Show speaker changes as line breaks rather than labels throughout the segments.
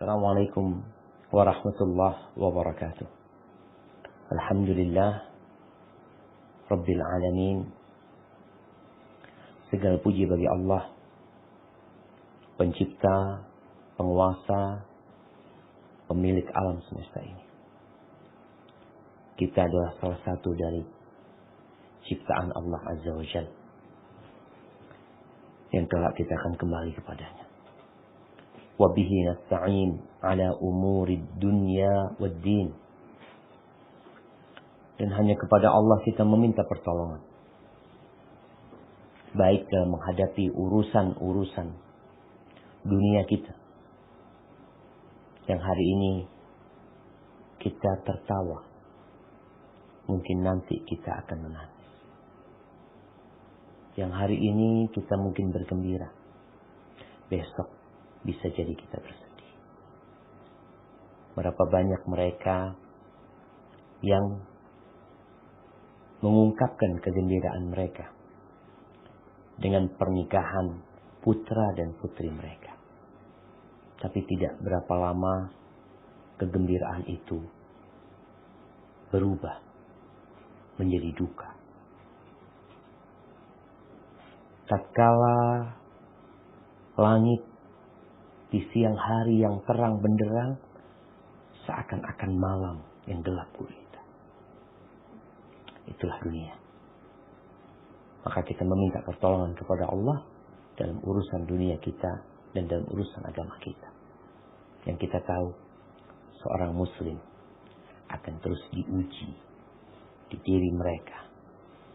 Assalamualaikum warahmatullahi wabarakatuh. Alhamdulillah Rabbil alamin. Segala puji bagi Allah, pencipta, penguasa, pemilik alam semesta ini. Kita adalah salah satu dari ciptaan Allah Azza wa Jalla yang kelak kita akan kembali kepadanya. Wabihi nasta'in ala umuri dunya wad din. Dan hanya kepada Allah kita meminta pertolongan, baik dalam menghadapi urusan-urusan dunia kita, yang hari ini kita tertawa, mungkin nanti kita akan menangis. Yang hari ini kita mungkin bergembira, besok bisa jadi kita bersedih. Berapa banyak mereka yang mengungkapkan kegembiraan mereka dengan pernikahan putra dan putri mereka. Tapi tidak berapa lama kegembiraan itu berubah menjadi duka. Tatkala langit di siang hari yang terang benderang seakan-akan malam yang gelap gulita. Itulah dunia. Maka kita meminta pertolongan kepada Allah dalam urusan dunia kita dan dalam urusan agama kita. Yang kita tahu, seorang muslim akan terus diuji di diri mereka,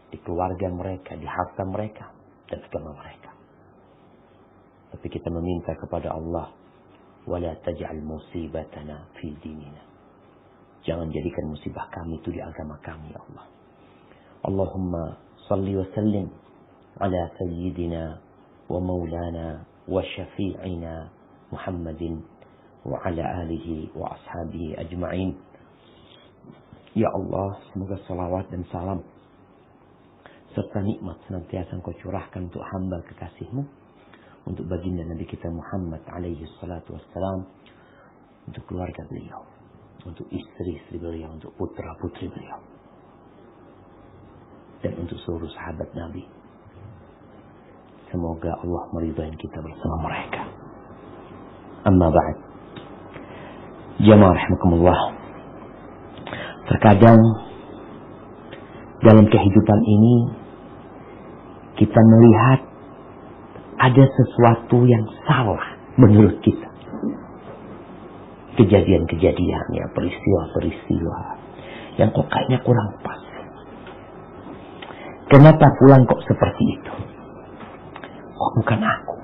di keluarga mereka, di harta mereka, dan agama mereka. Tapi kita meminta kepada Allah, wala taj'al musibatana fi dinina. Jangan jadikan musibah kami itu di agama kami, ya Allah. Allahumma salli wa sallim ala sayyidina wa maulana wa syafi'ina Muhammadin wa ala alihi wa ashabihi ajma'in. Ya Allah, semoga salawat dan salam serta nikmat senantiasa Engkau curahkan untuk hamba kekasih-Mu, untuk baginda Nabi kita Muhammad alaihi salatu wassalam, untuk keluarga beliau, untuk istri-istri beliau, untuk putra-putri beliau, dan untuk seluruh sahabat Nabi. Semoga Allah meridai kita bersama mereka. Amma ba'd. Jamaah rahimakumullah. Terkadang dalam kehidupan ini kita melihat ada sesuatu yang salah menurut kita. Kejadian-kejadian, ya, peristiwa-peristiwa yang kok kayaknya kurang pas. Kenapa fulan kok seperti itu? Kok bukan aku?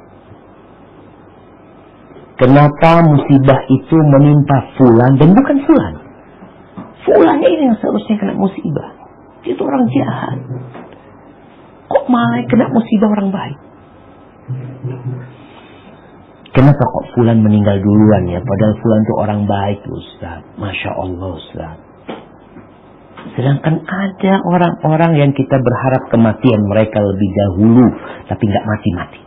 Kenapa musibah itu menimpa fulan dan bukan fulan? Fulannya ini yang seharusnya kena musibah. Itu orang jahat. Kok malah kena musibah orang baik? Kenapa kok fulan meninggal duluan ya? Padahal fulan itu orang baik, Ustaz. Masya Allah, Ustaz. Sedangkan ada orang-orang yang kita berharap kematian mereka lebih dahulu, tapi nggak mati-mati.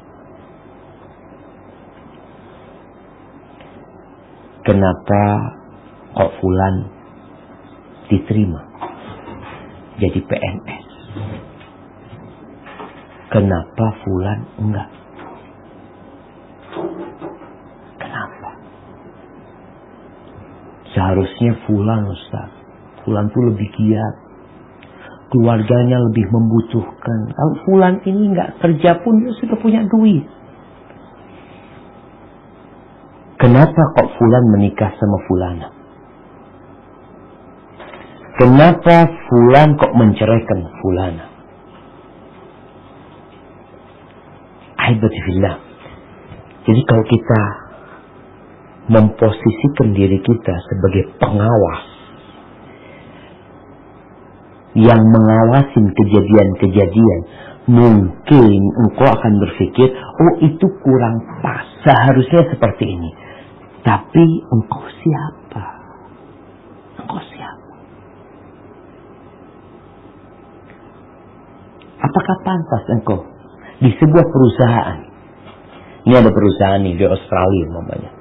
Kenapa kok fulan diterima jadi PNS? Kenapa fulan enggak? Kenapa? Seharusnya fulan, Ustaz, fulan itu lebih giat, keluarganya lebih membutuhkan. Kalau fulan ini enggak kerja pun dia sudah punya duit. Kenapa kok fulan menikah sama fulana? Kenapa fulan kok menceraikan fulana? Ahibbatifillah. Jadi kalau kita memposisikan diri kita sebagai pengawas yang mengawasin kejadian-kejadian, mungkin engkau akan berpikir, oh itu kurang pas, seharusnya seperti ini. Tapi engkau siapa? Engkau siapa? Apakah pantas engkau di sebuah perusahaan? Ini ada perusahaan nih di Australia namanya.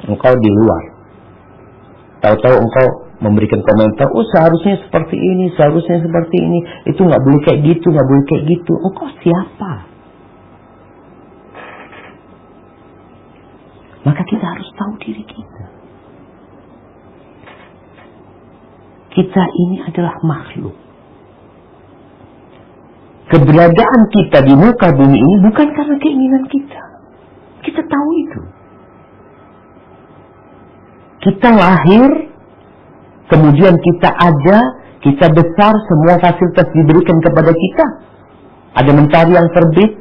engkau di luar. Tahu-tahu engkau memberikan komentar, oh seharusnya seperti ini, seharusnya seperti ini, itu nggak boleh kayak gitu, nggak boleh kayak gitu. Engkau siapa? Maka kita harus tahu diri kita. Kita ini adalah makhluk. Keberadaan kita di muka bumi ini bukan karena keinginan kita. Kita tahu itu. Kita lahir, kemudian kita ada, kita besar, semua fasilitas diberikan kepada kita. Ada mentari yang terbit,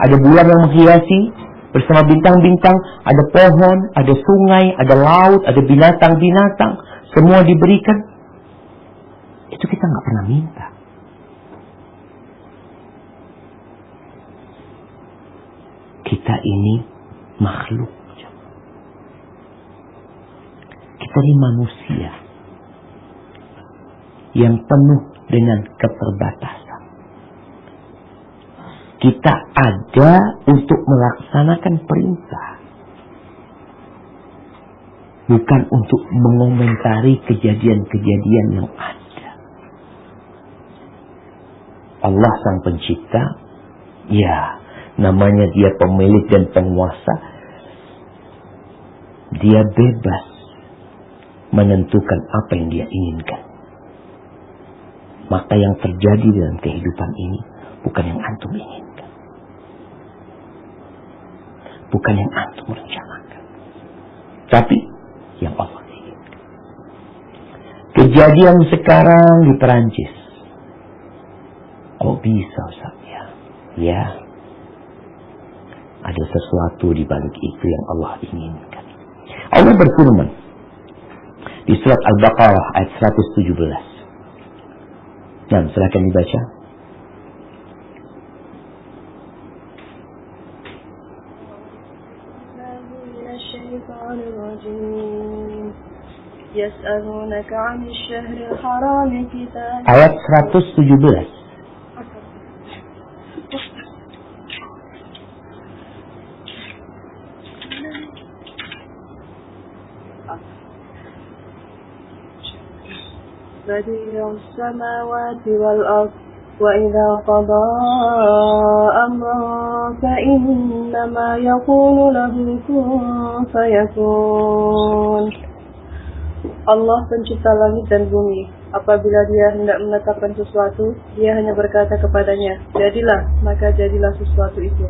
ada bulan yang menghiasi, bersama bintang-bintang, ada pohon, ada sungai, ada laut, ada binatang-binatang, semua diberikan. Itu kita nggak pernah minta. Kita ini makhluk. Kita ini manusia yang penuh dengan keterbatasan. Kita ada untuk melaksanakan perintah, bukan untuk mengomentari kejadian-kejadian yang ada. Allah Sang Pencipta, ya, namanya Dia pemilik dan penguasa. Dia bebas menentukan apa yang Dia inginkan. Maka yang terjadi dalam kehidupan ini bukan yang antum inginkan, bukan yang antum rencanakan, tapi yang Allah inginkan. Kejadian sekarang di Perancis, kok bisa Ustaz? Ya, ada sesuatu di balik itu yang Allah inginkan. Allah berfirman di surat Al-Baqarah ayat 117. Nah, silakan dibaca. Ayat 117.
بديع السماوات والأرض وإذا قضى أمرا فإنما يقول له كن فيكون. Allah pencipta langit dan bumi. Apabila Dia hendak menetapkan sesuatu, Dia hanya berkata kepadanya, jadilah, maka jadilah sesuatu itu.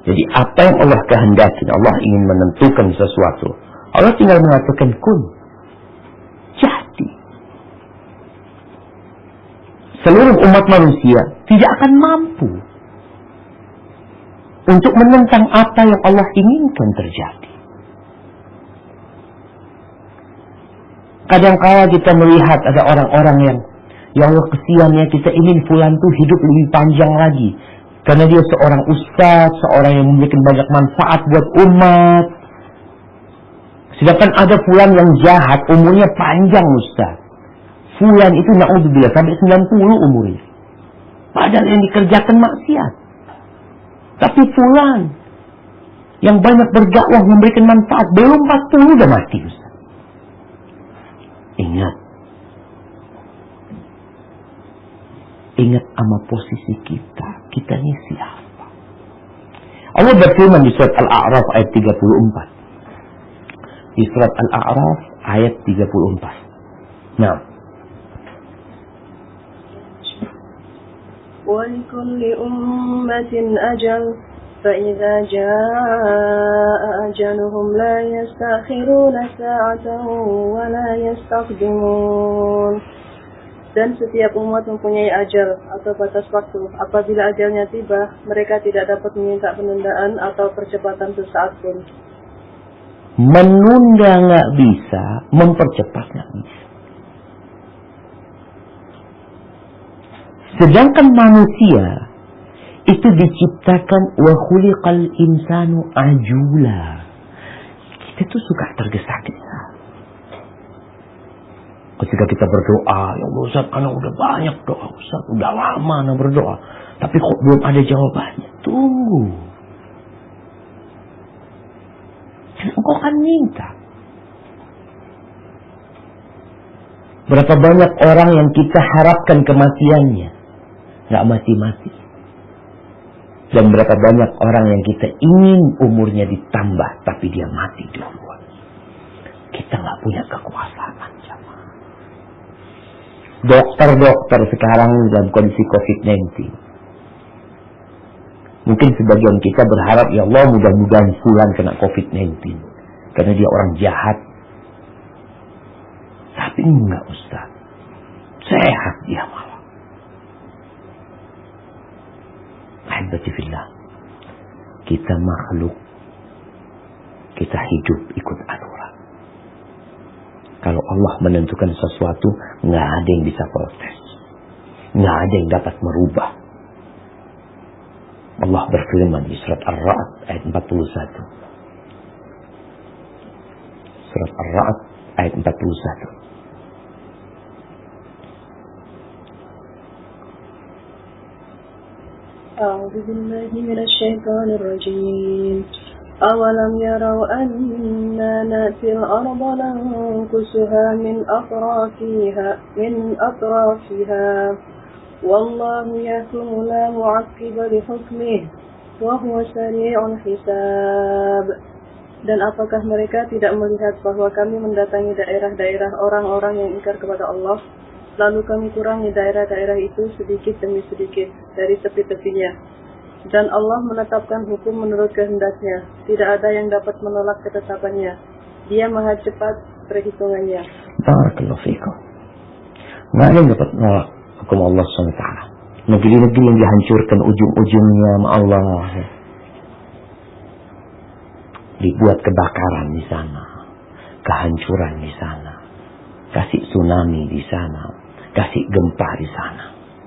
Jadi apa yang Allah kehendaki, Allah ingin menentukan sesuatu, Allah tinggal mengatakan kun. Jadi seluruh umat manusia tidak akan mampu untuk menentang apa yang Allah inginkan terjadi. Kadang-kala kita melihat ada orang-orang yang, ya Allah kesiannya, kita ingin fulan tuh hidup lebih panjang lagi, karena dia seorang ustaz, seorang yang memberikan banyak manfaat buat umat. Sedangkan ada fulan yang jahat, umurnya panjang ustaz. Fulan itu na'udzubillah sampai 90 umurnya. Padahal yang dikerjakan maksiat. Tapi fulan yang banyak berdakwah memberikan manfaat, belum 40 udah mati ustaz. Ingat sama posisi kita. Kita ini siapa? Allah berfirman di surat Al-A'raf ayat 34. Di surat Al-A'raf ayat 34. Nah.
وَلِكُلِّ أُمَّةٍ أَجَلٌ فَإِذَا جَاءَ أَجَلُهُمْ لَا يَسْتَأْخِرُونَ سَاعَةً وَلَا يَسْتَقْدِمُونَ. Dan setiap umat mempunyai ajal atau batas waktu. Apabila ajalnya tiba, mereka tidak dapat meminta penundaan atau percepatan sesaat pun.
Menunda nggak bisa, mempercepat nggak bisa. Sedangkan manusia itu diciptakan wa khuliqal insanu ajula. Kita tuh suka tergesa-gesa. Ketika kita berdoa, ya Allah Ustaz, karena udah banyak doa Ustaz, udah lama berdoa, tapi kok belum ada jawabannya. Tunggu. akan minta. Berapa banyak orang yang kita harapkan kematiannya, nggak mati-mati. Dan berapa banyak orang yang kita ingin umurnya ditambah, tapi dia mati duluan. Kita nggak punya kekuasaan. Dokter-dokter sekarang dalam kondisi COVID-19. Mungkin sebagian kita berharap, ya Allah mudah-mudahan fulan kena COVID-19. Karena dia orang jahat. Tapi enggak Ustaz. Sehat dia malah. Ahibati fillah. Kita makhluk. Kita hidup ikut aturan. Kalau Allah menentukan sesuatu, nggak ada yang bisa protes. Nggak ada yang dapat merubah. Allah berfirman di surat Ar-Ra'd ayat 41. Surat Ar-Ra'd ayat 41.
أعوذ بالله من الشيطان الرجيم أولم يروا أنا نأتي الأرض ننقصها من أطرافها والله يحكم لا معقب لحكمه وهو سريع الحساب. Dan apakah mereka tidak melihat bahwa kami mendatangi daerah-daerah orang-orang yang ingkar kepada Allah, lalu kami kurangi daerah-daerah itu sedikit demi sedikit dari tepi-tepinya. Dan Allah menetapkan hukum menurut kehendaknya. Tidak ada yang dapat menolak ketetapannya. Dia maha cepat perhitungannya.
Barakallahu fiikum. Nggak ada yang dapat menolak hukum Allah SWT. Negeri-negeri yang dihancurkan ujung-ujungnya sama Allah. Dibuat kebakaran di sana. Kehancuran di sana. Kasih tsunami di sana. Kasih gempa di sana.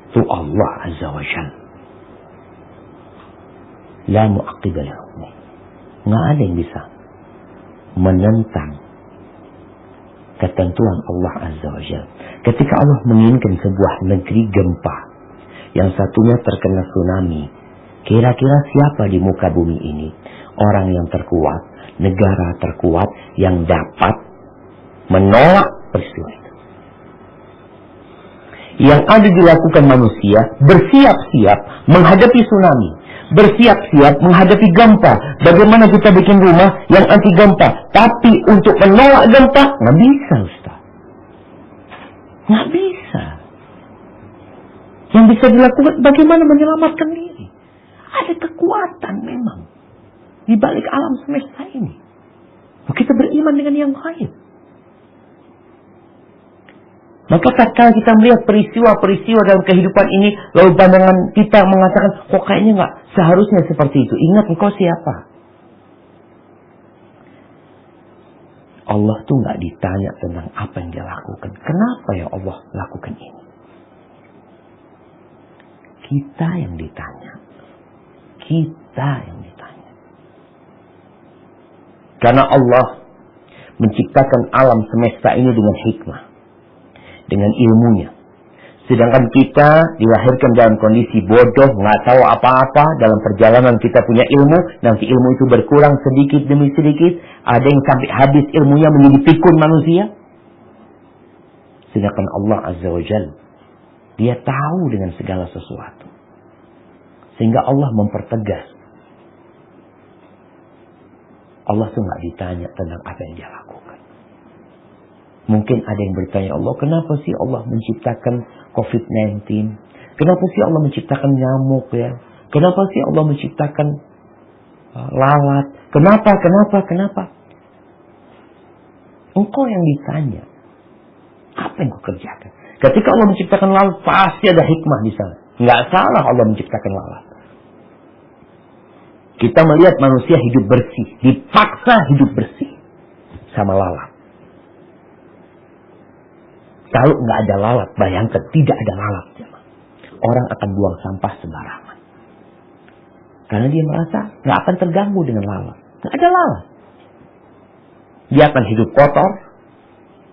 Itu Allah Azza wa Jalla. La mu'aqqiba li hukmihi. Nggak ada yang bisa menentang ketentuan Allah Azza wa Jalla. Ketika Allah menginginkan sebuah negeri gempa, yang satunya terkena tsunami, kira-kira siapa di muka bumi ini orang yang terkuat, negara terkuat yang dapat menolak peristiwa itu? Yang ada dilakukan manusia bersiap-siap menghadapi tsunami, bersiap-siap menghadapi gempa. Bagaimana kita bikin rumah yang anti gempa, tapi untuk menolak gempa nggak bisa, Ustaz. Nggak bisa. Yang bisa dilakukan bagaimana menyelamatkan diri. Ada kekuatan memang di balik alam semesta ini. Kita beriman dengan yang gaib. Maka tatkala kita melihat peristiwa-peristiwa dalam kehidupan ini, lalu pandangan kita mengatakan, kok kayaknya nggak seharusnya seperti itu. Ingat engkau siapa? Allah tuh nggak ditanya tentang apa yang dia lakukan. Kenapa ya Allah lakukan ini? Kita yang ditanya. Kita yang ditanya. Karena Allah menciptakan alam semesta ini dengan hikmah. Dengan ilmunya. Sedangkan kita dilahirkan dalam kondisi bodoh, nggak tahu apa-apa. Dalam perjalanan kita punya ilmu, nanti ilmu itu berkurang sedikit demi sedikit. Ada yang sampai habis ilmunya menjadi pikun manusia. Sedangkan Allah Azza wa Jalla, dia tahu dengan segala sesuatu. Sehingga Allah mempertegas. Allah tuh nggak ditanya tentang apa yang dia lakukan. Mungkin ada yang bertanya, Allah, kenapa sih Allah menciptakan COVID-19? Kenapa sih Allah menciptakan nyamuk ya? Kenapa sih Allah menciptakan lalat? Kenapa? Engkau yang ditanya. Apa yang kau kerjakan? Ketika Allah menciptakan lalat, pasti ada hikmah di sana. Nggak salah Allah menciptakan lalat. Kita melihat manusia hidup bersih. Dipaksa hidup bersih. Sama lalat. Kalau nggak ada lalat, bayangkan tidak ada lalat. Orang akan buang sampah sembarangan. Karena dia merasa nggak akan terganggu dengan lalat. Nggak ada lalat. Dia akan hidup kotor.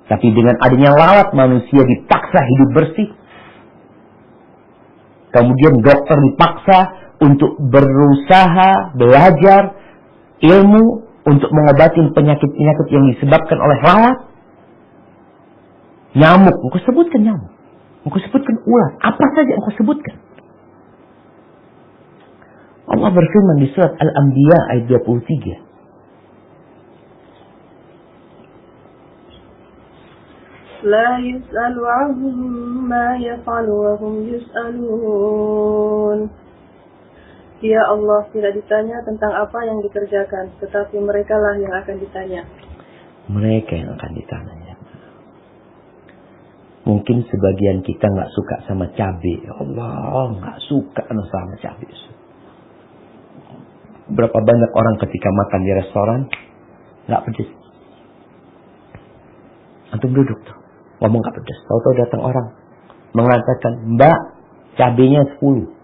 Tapi dengan adanya lalat, manusia dipaksa hidup bersih. Kemudian dokter dipaksa untuk berusaha, belajar ilmu untuk mengobati penyakit-penyakit yang disebabkan oleh lalat, nyamuk, engkau sebutkan nyamuk, engkau sebutkan ular, apa saja engkau sebutkan. Allah berfirman di surat Al-Anbiya ayat 23.
La yus'alu amma yaf'alu wa hum yus'alun. Ya Allah tidak ditanya tentang apa yang dikerjakan, tetapi mereka lah yang akan ditanya.
Mereka yang akan ditanya. Mungkin sebagian kita nggak suka sama cabai. Ya Allah, nggak suka sama cabai. Berapa banyak orang ketika makan di restoran nggak pedes. Antum duduk tuh, ngomong nggak pedes. Tahu-tahu datang orang mengatakan, Mbak, cabainya 10.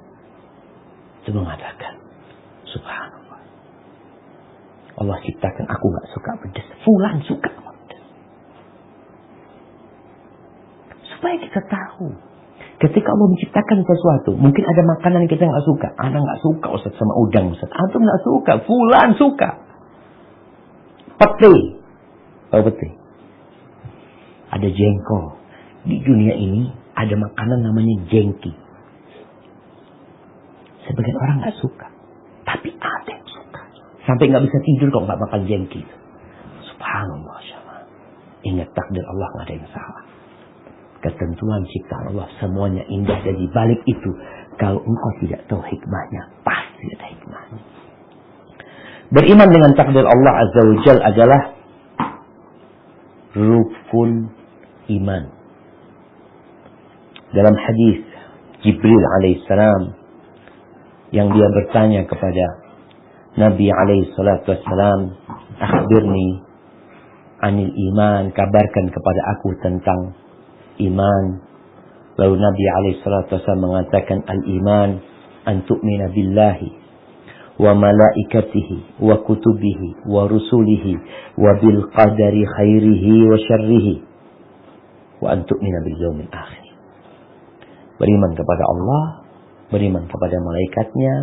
Itu mengatakan, subhanallah, Allah ciptakan aku nggak suka pedes, fulan suka pedes. Supaya kita tahu, ketika Allah menciptakan sesuatu, mungkin ada makanan yang kita nggak suka. Anak nggak suka Ustaz sama udang, Ustaz. Antum nggak suka, fulan suka. Pete, tahu pete? Ada jengkol. Di dunia ini ada makanan namanya jengki. Sebagian orang nggak suka, tapi ada yang suka. Sampai nggak bisa tidur kalau nggak makan jengki. Subhanallah, syallah. Ingat takdir Allah nggak ada yang salah. Ketentuan ciptaan Allah semuanya indah. Jadi balik itu, kalau engkau tidak tahu hikmahnya, pasti ada hikmahnya. Beriman dengan takdir Allah Azza wa Jal adalah rukun iman. Dalam hadis Jibril alaihissalam yang dia bertanya kepada Nabi alaihissalam, akhbirni anil iman, kabarkan kepada aku tentang iman. Lalu Nabi alaihissalam mengatakan, al-iman an tu'mina billahi wa malaikatihi wa kutubihi wa rusulihi wa bil qadari khairihi wa syarrihi wa an tu'mina bil yaumil akhir. Beriman kepada Allah, beriman kepada malaikatnya,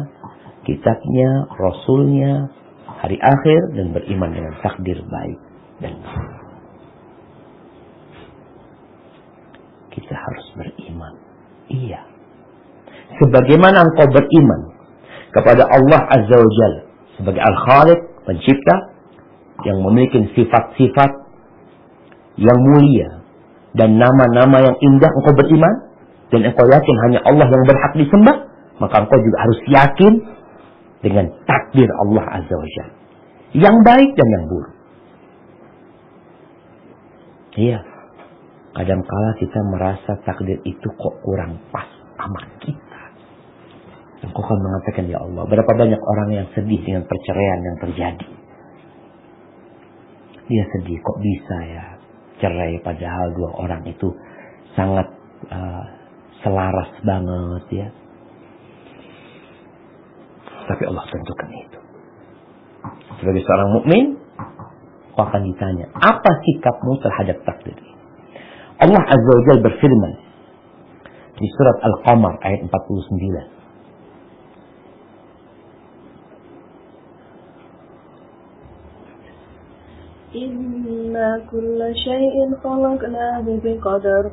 kitabnya, rasulnya, hari akhir, dan beriman dengan takdir baik dan buruk. Kita harus beriman. Iya. Sebagaimana engkau beriman kepada Allah Azza wa Jalla sebagai Al-Khaliq, pencipta, yang memiliki sifat-sifat yang mulia dan nama-nama yang indah, engkau beriman, dan engkau yakin hanya Allah yang berhak disembah, maka engkau juga harus yakin dengan takdir Allah Azza wa Jalla, yang baik dan yang buruk. Iya. Kadangkala kita merasa takdir itu kok kurang pas sama kita. Engkau kan mengatakan, ya Allah, berapa banyak orang yang sedih dengan perceraian yang terjadi. Dia sedih, kok bisa ya cerai, padahal dua orang itu sangat selaras banget ya. Tapi Allah tentukan itu. Sebagai seorang mukmin, kau akan ditanya, apa sikapmu terhadap takdir ini? Allah Azza wa Jalla berfirman di surat Al-Qamar ayat 49.
Inna kulla syai'in khalaqnahu biqadar.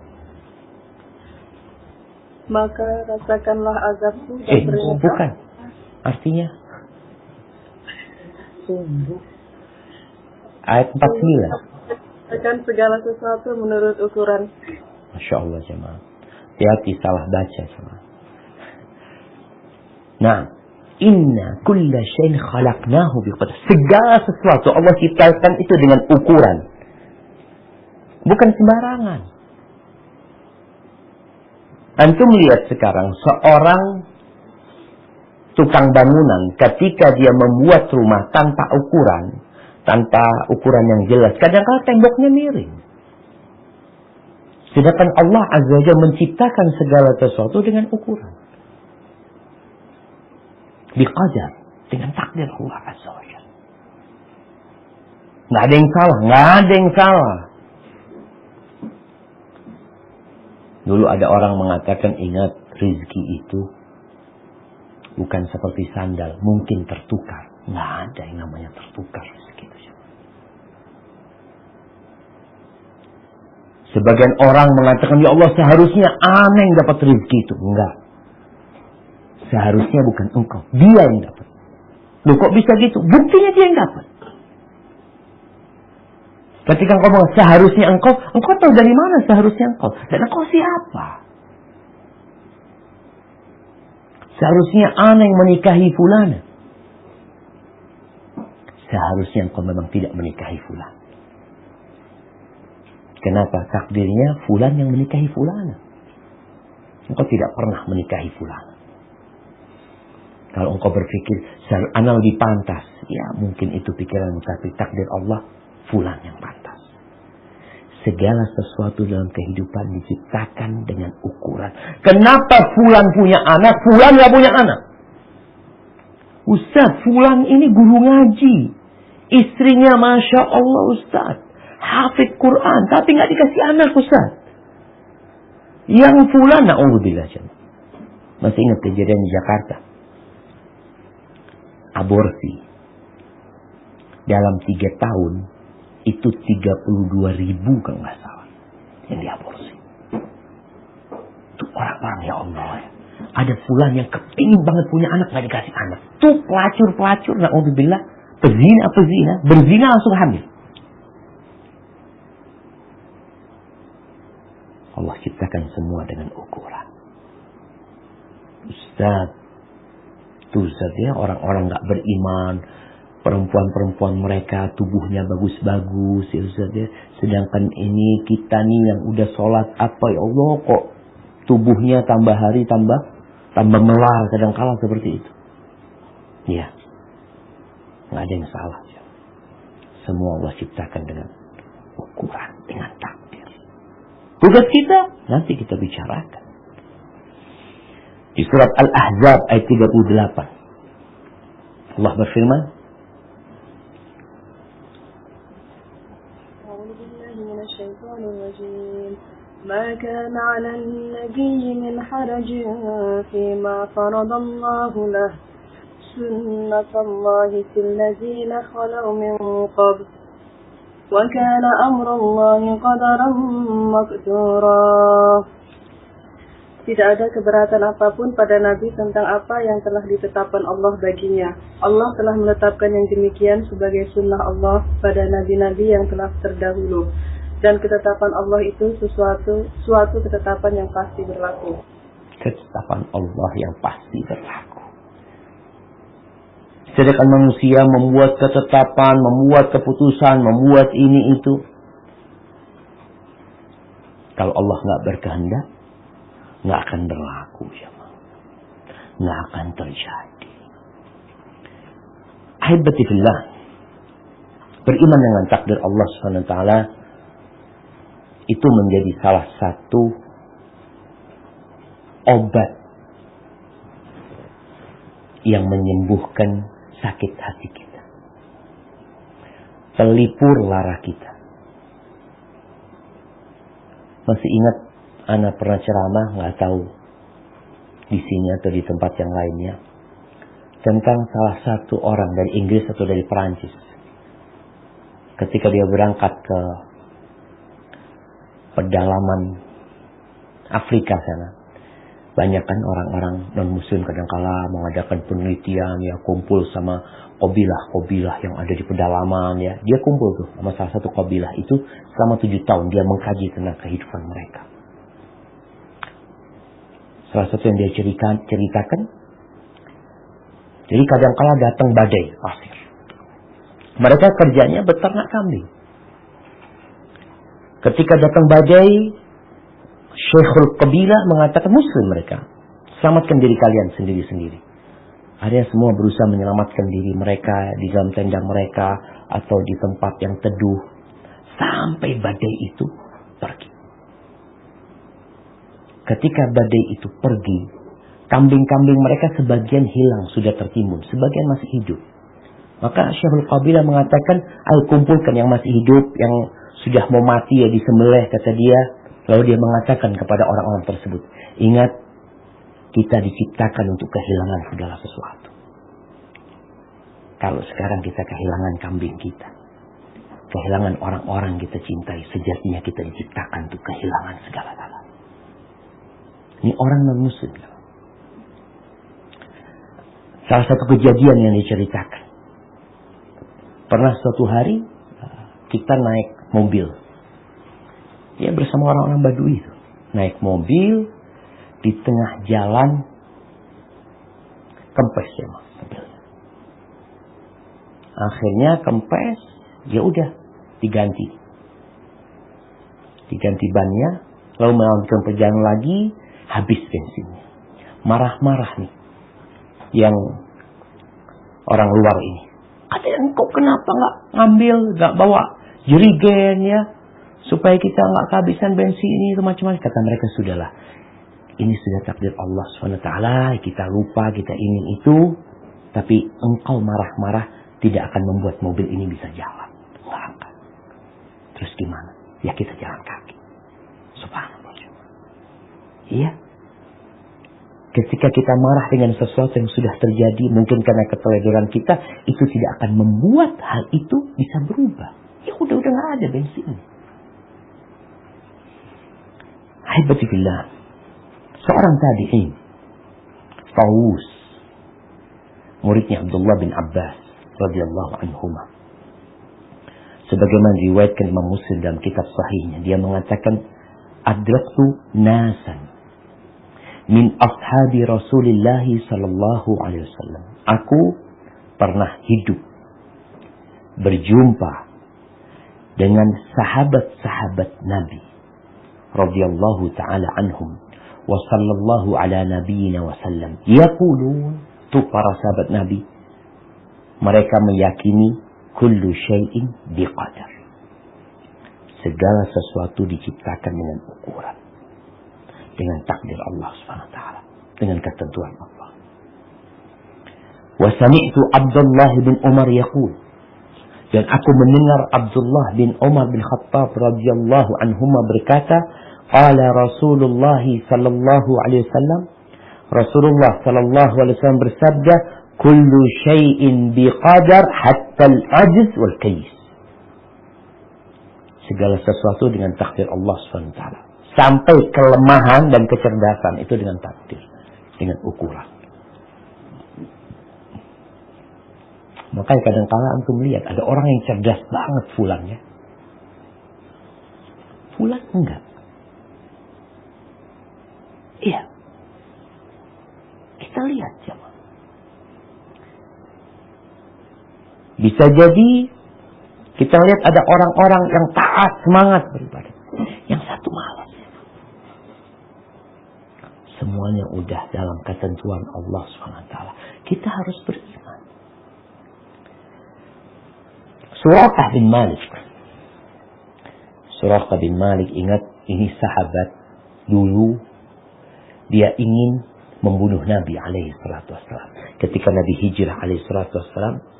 Maka rasakanlah azabku dan perintah.
Bukan. Artinya
sungguh.
Ayat 49.
Akan segala sesuatu menurut ukuran.
Masya Allah jemaah. Hati-hati salah baca jemaah. Nah, inna kulla syai'in khalaqnahu biqadar. Segala sesuatu Allah ciptakan itu dengan ukuran. Bukan sembarangan. Antum lihat sekarang seorang tukang bangunan ketika dia membuat rumah tanpa ukuran yang jelas, kadang-kadang temboknya miring. Sedangkan Allah Azza wa Jalla menciptakan segala sesuatu dengan ukuran. Biqadar, dengan takdir Allah Azza wa Jalla. Nggak ada yang salah. Dulu ada orang mengatakan, ingat, rezeki itu bukan seperti sandal, mungkin tertukar. Nggak ada yang namanya tertukar rezeki itu. Sebagian orang mengatakan, ya Allah seharusnya ana yang dapat rezeki itu. Enggak. Seharusnya bukan engkau. Dia yang dapat. Loh kok bisa gitu? Buktinya dia yang dapat. Ketika engkau bilang seharusnya engkau tahu dari mana seharusnya engkau? Dan engkau siapa? Seharusnya ana yang menikahi fulana. Seharusnya engkau memang tidak menikahi fulan. Kenapa? Takdirnya fulan yang menikahi fulana. Engkau tidak pernah menikahi fulana. Kalau engkau berpikir ana lebih pantas, ya mungkin itu pikiranmu, tapi takdir Allah fulan yang pantas. Segala sesuatu dalam kehidupan diciptakan dengan ukuran. Kenapa fulan punya anak, fulan gak punya anak? Ustaz, fulan ini guru ngaji. Istrinya Masya Allah Ustaz. Hafid Quran, tapi gak dikasih anak Ustaz. Yang fulan, na'udzubillah. Masih ingat kejadian di Jakarta? Aborsi. Dalam 3 tahun, itu 32.000 kalau nggak salah yang diaborsi. Itu orang-orang ya Allah ya. Ada fulan yang kepingin banget punya anak nggak dikasih anak. Tuh pelacur, na'udzubillah, berzina langsung hamil. Allah ciptakan semua dengan ukuran. Ustaz, tuh Ustaz ya, orang-orang nggak beriman. Perempuan-perempuan mereka tubuhnya bagus-bagus ya Ustaz ya. Sedangkan ini kita nih yang udah sholat apa ya Allah kok tubuhnya tambah hari tambah melar kadang-kala seperti itu. Ya. Nggak ada yang salah ya. Semua Allah ciptakan dengan ukuran, dengan takdir. Tugas kita nanti kita bicarakan. Di surat Al-Ahzab ayat 38. Allah berfirman,
ما كان على النبي من حرج فيما فرض الله له سنة الله في الذين خلوا من قبل وكان أمر الله قدرا مقدورا. Tidak ada keberatan apapun pada Nabi tentang apa yang telah ditetapkan Allah baginya. Allah telah menetapkan yang demikian sebagai sunnah Allah pada nabi-nabi yang telah terdahulu. Dan ketetapan Allah itu suatu ketetapan yang pasti berlaku.
Ketetapan Allah yang pasti berlaku. Sedangkan manusia membuat ketetapan, membuat keputusan, membuat ini itu. Kalau Allah nggak berkehendak, nggak akan berlaku, nggak akan terjadi. Ahibati fillah, beriman dengan takdir Allah Subhanahu wa taala itu menjadi salah satu obat yang menyembuhkan sakit hati kita, pelipur lara kita. Masih ingat Ana pernah ceramah, nggak tahu di sini atau di tempat yang lainnya, tentang salah satu orang dari Inggris atau dari Perancis. Ketika dia berangkat ke pedalaman Afrika sana, banyak kan orang-orang non-muslim kadang-kala mengadakan penelitian, ya kumpul sama kabilah-kabilah yang ada di pedalaman ya. Dia kumpul tuh sama salah satu kabilah itu selama 7 tahun dia mengkaji tentang kehidupan mereka. Salah satu yang dia ceritakan, jadi kadang-kala datang badai pasir. Mereka kerjanya beternak kambing. Ketika datang badai, Syekhul Qabilah mengatakan muslim mereka, selamatkan diri kalian sendiri-sendiri. Ada yang semua berusaha menyelamatkan diri mereka di dalam tenda mereka atau di tempat yang teduh sampai badai itu pergi. Ketika badai itu pergi, kambing-kambing mereka sebagian hilang, sudah tertimbun, sebagian masih hidup. Maka Syekhul Qabilah mengatakan, ayo kumpulkan yang masih hidup, yang sudah mau mati ya disembelih, kata dia. Lalu dia mengatakan kepada orang-orang tersebut, ingat, kita diciptakan untuk kehilangan segala sesuatu. Kalau sekarang kita kehilangan kambing kita, kehilangan orang-orang kita cintai, sejatinya kita diciptakan untuk kehilangan segala-galanya. Ini orang non-muslim. Salah satu kejadian yang diceritakan. Pernah suatu hari kita naik mobil. Ya, bersama orang-orang Badui itu. Naik mobil di tengah jalan, kempes ya mas mobilnya. Akhirnya kempes, ya udah diganti bannya, lalu melanjutkan perjalanan lagi, habis bensinnya. Marah-marah nih yang orang luar ini. Katanya, kok kenapa nggak ngambil, nggak bawa jerigen ya, supaya kita nggak kehabisan bensin ini, itu macam-macam. Kata mereka, sudahlah, ini sudah takdir Allah SWT, kita lupa, kita ingin itu, tapi engkau marah-marah tidak akan membuat mobil ini bisa jalan. Nggak akan. Terus gimana? Ya kita jalan kaki. Subhanallah. Iya. Ketika kita marah dengan sesuatu yang sudah terjadi, mungkin karena keteledoran kita, itu tidak akan membuat hal itu bisa berubah. Ya udah nggak ada bensin. Ahibbatillah, seorang tabi'in, Tawus, muridnya Abdullah bin Abbas radhiyallahu anhuma, sebagaimana diriwayatkan Imam Muslim dalam kitab sahihnya, dia mengatakan, adraktu nasan min ashabi Rasulillah sallallahu alaihi wasallam. Aku pernah hidup berjumpa dengan sahabat-sahabat Nabi radhiyallahu taala anhum wa sallallahu ala nabiyyina wa sallam. Yaqulun, tu para sahabat Nabi, mereka meyakini kullu syai'in biqadar. Segala sesuatu diciptakan dengan ukuran, dengan takdir Allah SWT, dengan ketentuan Allah. Wa sami'tu Abdullah bin Umar yaqul, dan aku mendengar Abdullah bin Umar bin Khattab radhiyallahu anhuma berkata, qala Rasulullah sallallahu alaihi wasallam, Rasulullah sallallahu alaihi wasallam bersabda, kullu syai'in biqadar hatta al-ajz wal kais. Segala sesuatu dengan takdir Allah SWT. Sampai kelemahan dan kecerdasan itu dengan takdir, dengan ukuran. Makanya kadang-kala antum lihat ada orang yang cerdas banget fulannya. Fulan enggak. Iya. Kita lihat jemaah. Bisa jadi kita lihat ada orang-orang yang taat, semangat beribadah, yang satu malas. Semuanya udah dalam ketentuan Allah SWT. Kita harus beriman. Suraqah bin Malik. Suraqah bin Malik, ingat, ini sahabat dulu. Dia ingin membunuh Nabi SAW. Ketika Nabi hijrah SAW,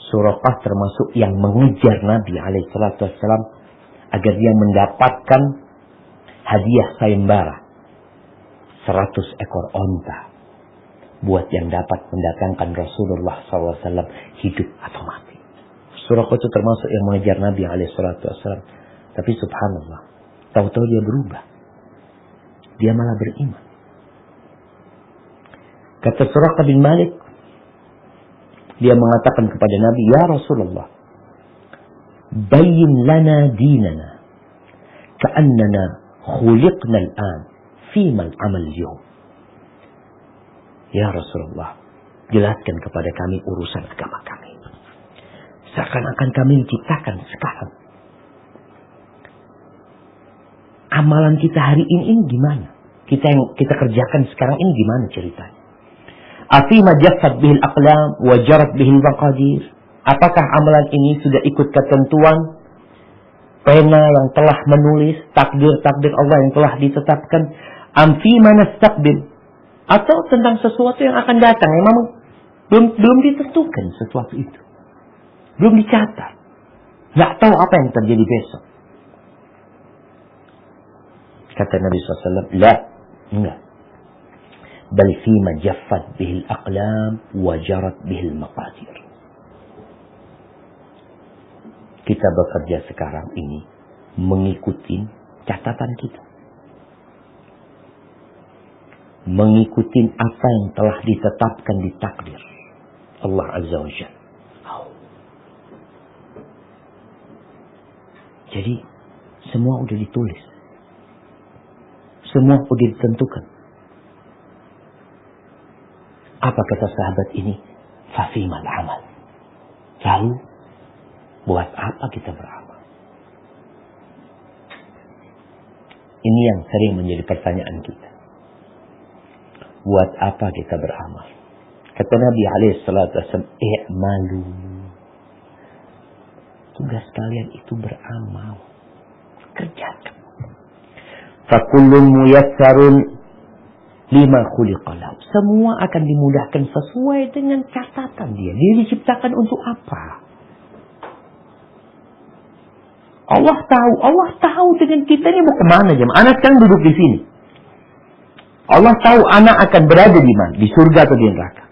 Suraqah termasuk yang mengejar Nabi SAW agar dia mendapatkan hadiah sayembara 100 ekor onta buat yang dapat mendatangkan Rasulullah SAW hidup atau mati. Suraqah itu termasuk yang mengejar Nabi SAW. Tapi subhanallah, tahu-tahu dia berubah. Dia malah beriman. Kata Suraqah bin Malik, dia mengatakan kepada Nabi, ya Rasulullah, bayyin lana dinana ka'annana khuliqna al-an fima al-amal al-yawm. Ya Rasulullah, jelaskan kepada kami urusan agama kami. Seakan-akan kami diciptakan sekarang. Amalan kita hari ini gimana? Kita yang kita kerjakan sekarang ini gimana ceritanya? Afima jaffat bihil aqlam wa jarat bihil maqadir. Apakah amalan ini sudah ikut ketentuan pena yang telah menulis takdir-takdir Allah yang telah ditetapkan? Amfima nastaqbil, atau tentang sesuatu yang akan datang yang memang belum ditentukan sesuatu itu. Belum dicatat. Nggak tahu apa yang terjadi besok. Kata Nabi SAW, la, enggak. Bal fima jaffat bihil aqlam wa jarat bihil maqadir. kita bekerja sekarang ini mengikuti catatan kita. Mengikuti apa yang telah ditetapkan di takdir Allah Azza wa Jalla. Jadi semua udah ditulis. Semua udah ditentukan. Apa kata sahabat ini? Fafimal amal. Lalu buat apa kita beramal? Ini yang sering menjadi pertanyaan kita. Buat apa kita beramal? Kata Nabi SAW, i'malu. Tugas kalian itu beramal. Kerjakan. Fakullun muyassarun lima khuliqalahu. Semua akan dimudahkan sesuai dengan catatan dia. Dia diciptakan untuk apa? Allah tahu dengan kita ini mau kemana jam. Anak kan duduk di sini. Allah tahu anak akan berada di mana, di surga atau di neraka.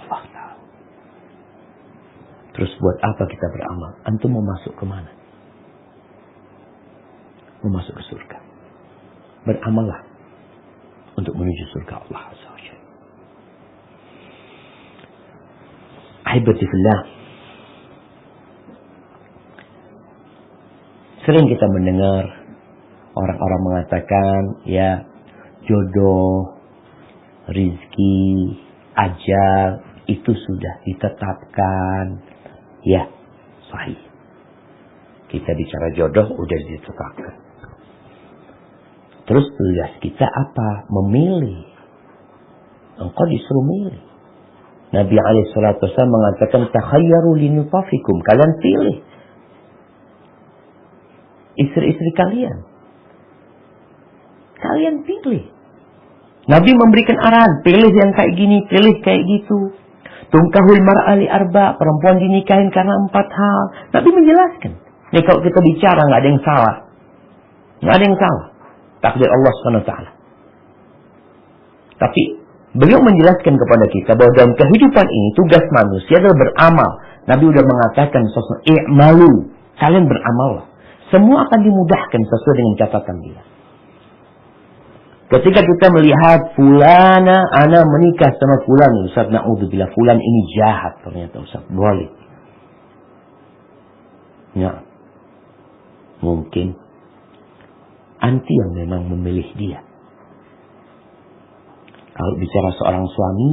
Allah tahu. Terus buat apa kita beramal? Antum mau masuk kemana? Mau masuk ke surga. Beramallah untuk menuju surga Allah Azza wa Jalla. Ahibati fillah. Sering kita mendengar orang-orang mengatakan, ya, jodoh, rizki, ajal, itu sudah ditetapkan. Ya, sahih. Kita bicara jodoh, udah ditetapkan. Terus tugas kita apa? Memilih. Engkau disuruh milih. Nabi SAW mengatakan, takhayyaru linutafikum. Kalian pilih istri-istri kalian. Kalian pilih. Nabi memberikan arahan, pilih yang kayak gini, pilih kayak gitu. Tungkahul mar'ali arba, perempuan dinikahin karena 4 hal. Nabi menjelaskan. Ini kalau kita bicara nggak ada yang salah. Nggak ada yang salah. Takdir Allah SWT. Tapi beliau menjelaskan kepada kita bahwa dalam kehidupan ini tugas manusia adalah beramal. Nabi sudah mengatakan i'malu. Kalian beramal. Semua akan dimudahkan sesuai dengan catatan dia. Ketika kita melihat fulana, ana menikah sama fulan, Ustaz, na'udzubillah, fulan ini jahat ternyata, Ustaz, boleh. Ya. Mungkin anti yang memang memilih dia. Kalau bicara seorang suami,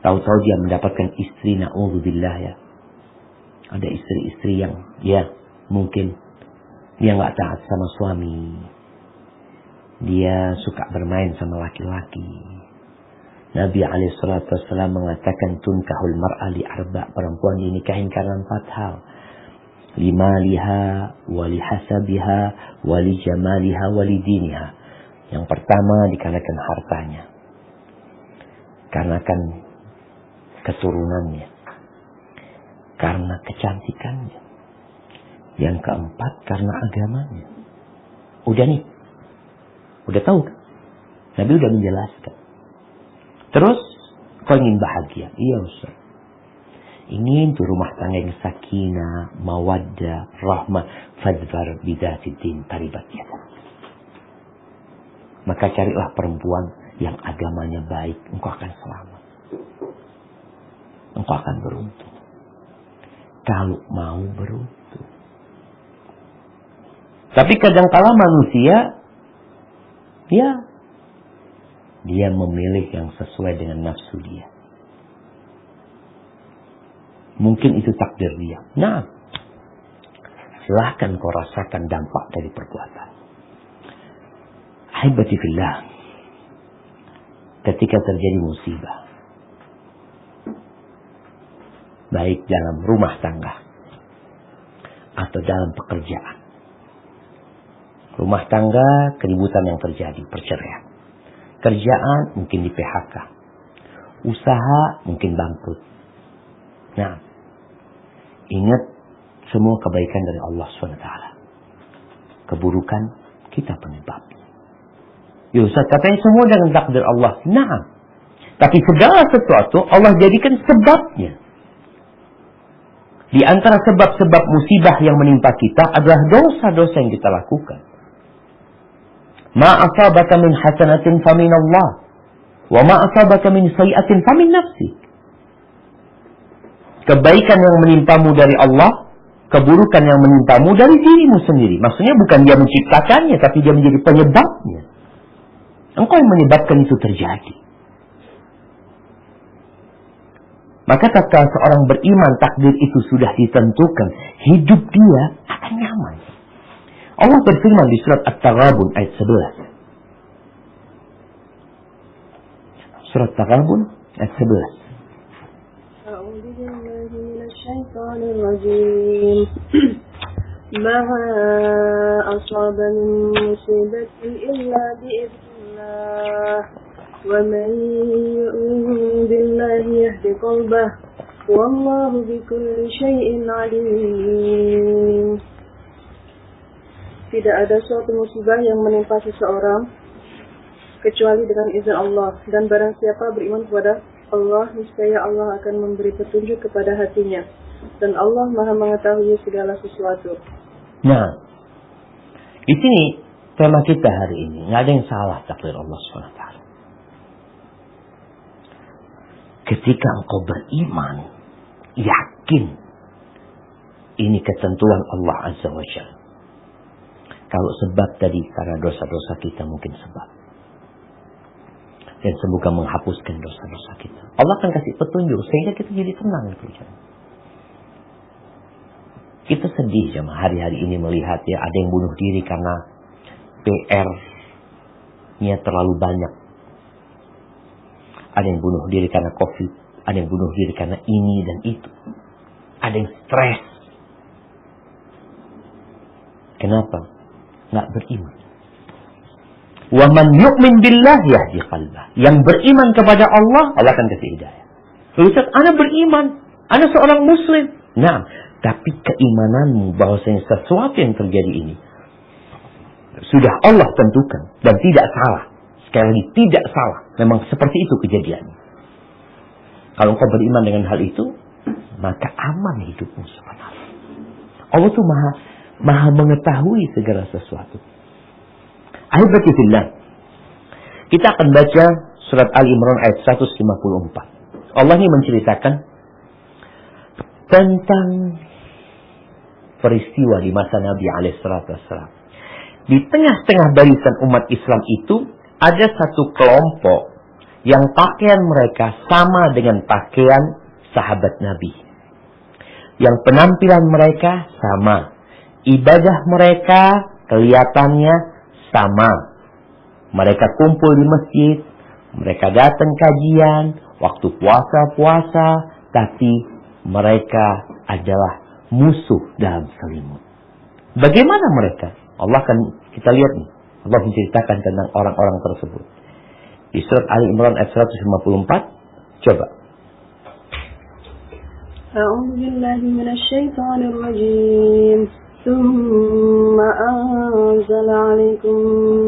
tahu-tahu dia mendapatkan istri, na'udzubillah ya. Ada istri-istri yang ya mungkin dia nggak taat sama suami. Dia suka bermain sama laki-laki. Nabi SAW mengatakan tunkahul mar'ali arba. Perempuan dinikahin karena 4 hal. Limaliha, walihasabiha, walijamaliha, walidiniha. Yang pertama dikarenakan hartanya. Karena kan keturunannya. Karena kecantikannya. Yang keempat karena agamanya. Udah nih. Udah tahu kan? Nabi udah menjelaskan. Terus, kau ingin bahagia? Iya Ustaz. Ingin tuh rumah tangga yang sakinah, mawaddah, rahmah, fadfar bidatidin taribat yadah. Maka carilah perempuan yang agamanya baik. Engkau akan selamat. Engkau akan beruntung. Kalau mau beruntung. Tapi kadangkala manusia dia memilih yang sesuai dengan nafsu dia. Mungkin itu takdir dia. Nah, silahkan kau rasakan dampak dari perbuatan. Ahibati fillah, ketika terjadi musibah, baik dalam rumah tangga atau dalam pekerjaan. Rumah tangga, keributan yang terjadi, perceraian. Kerjaan, mungkin di PHK. Usaha, mungkin bangkrut. Nah, ingat semua kebaikan dari Allah SWT. Keburukan, kita penyebabnya. Ya Ustaz, katanya semua dengan takdir Allah. Nah, tapi segala sesuatu Allah jadikan sebabnya. Di antara sebab-sebab musibah yang menimpa kita adalah dosa-dosa yang kita lakukan. Ma asabaka min hasanatin famin Allah, wa ma asabaka min sayyi'atin famin nafsik. Kebaikan yang menimpamu dari Allah, keburukan yang menimpamu dari dirimu sendiri. Maksudnya bukan dia menciptakannya, tapi dia menjadi penyebabnya. Engkau yang menyebabkan itu terjadi. Maka tatkala seorang beriman, takdir itu sudah ditentukan, hidup dia akan nyaman. Allah berfirman di surat At-Taghabun ayat 11. Surat At-Taghabun ayat 11.
A'udzu billahi minasy syaithanir rajim. Ma asaba min musibatin illa bi'idznillah. وَمَنْ يُؤْمِنْ بِاللَّهِ يَهْدِ قَلْبَهُ وَاللَّهُ بِكُلِّ شَيْءٍ عَلِيمٌ. Tidak ada suatu musibah yang menimpa seseorang kecuali dengan izin Allah, dan barang siapa beriman kepada Allah, niscaya Allah akan memberi petunjuk kepada hatinya, dan Allah Maha mengetahui segala sesuatu.
Nah, di sini tema kita hari ini, nggak ada yang salah takdir Allah SWT. Ketika engkau beriman, yakin ini ketentuan Allah Azza wa Jalla. Kalau sebab tadi karena dosa-dosa kita mungkin sebab. Dan semoga menghapuskan dosa-dosa kita. Allah akan kasih petunjuk sehingga kita jadi tenang. Kita sedih jemaah hari-hari ini melihat ya ada yang bunuh diri karena PR-nya terlalu banyak. Ada yang bunuh diri karena COVID. Ada yang bunuh diri karena ini dan itu. Ada yang stres. Kenapa? Nggak beriman. Wa man yu'min billah yahdi qalbah. Yang beriman kepada Allah, Allah akan kasih hidayah. Ustaz, ana beriman. Ana seorang muslim. Nah, tapi keimananmu bahwasanya sesuatu yang terjadi ini sudah Allah tentukan dan tidak salah. Sekali lagi, tidak salah. Memang seperti itu kejadiannya. Kalau engkau beriman dengan hal itu, maka aman hidupmu sebenarnya. Allah itu maha mengetahui segala sesuatu. Ahibati fillah. Kita akan baca surat Ali Imran ayat 154. Allah ini menceritakan tentang peristiwa di masa Nabi alaihissalam. Di tengah-tengah barisan umat Islam itu, ada satu kelompok yang pakaian mereka sama dengan pakaian sahabat Nabi. Yang penampilan mereka sama. Ibadah mereka kelihatannya sama. Mereka kumpul di masjid. Mereka datang kajian. Waktu puasa-puasa. Tapi mereka adalah musuh dalam selimut. Bagaimana mereka? Allah akan kita lihat nih. Allah menceritakan tentang orang-orang tersebut. Di surat Ali Imran ayat 154. Coba.
A'udzu billahi minasy syaithanir rajim. Tsumma anzala 'alaikum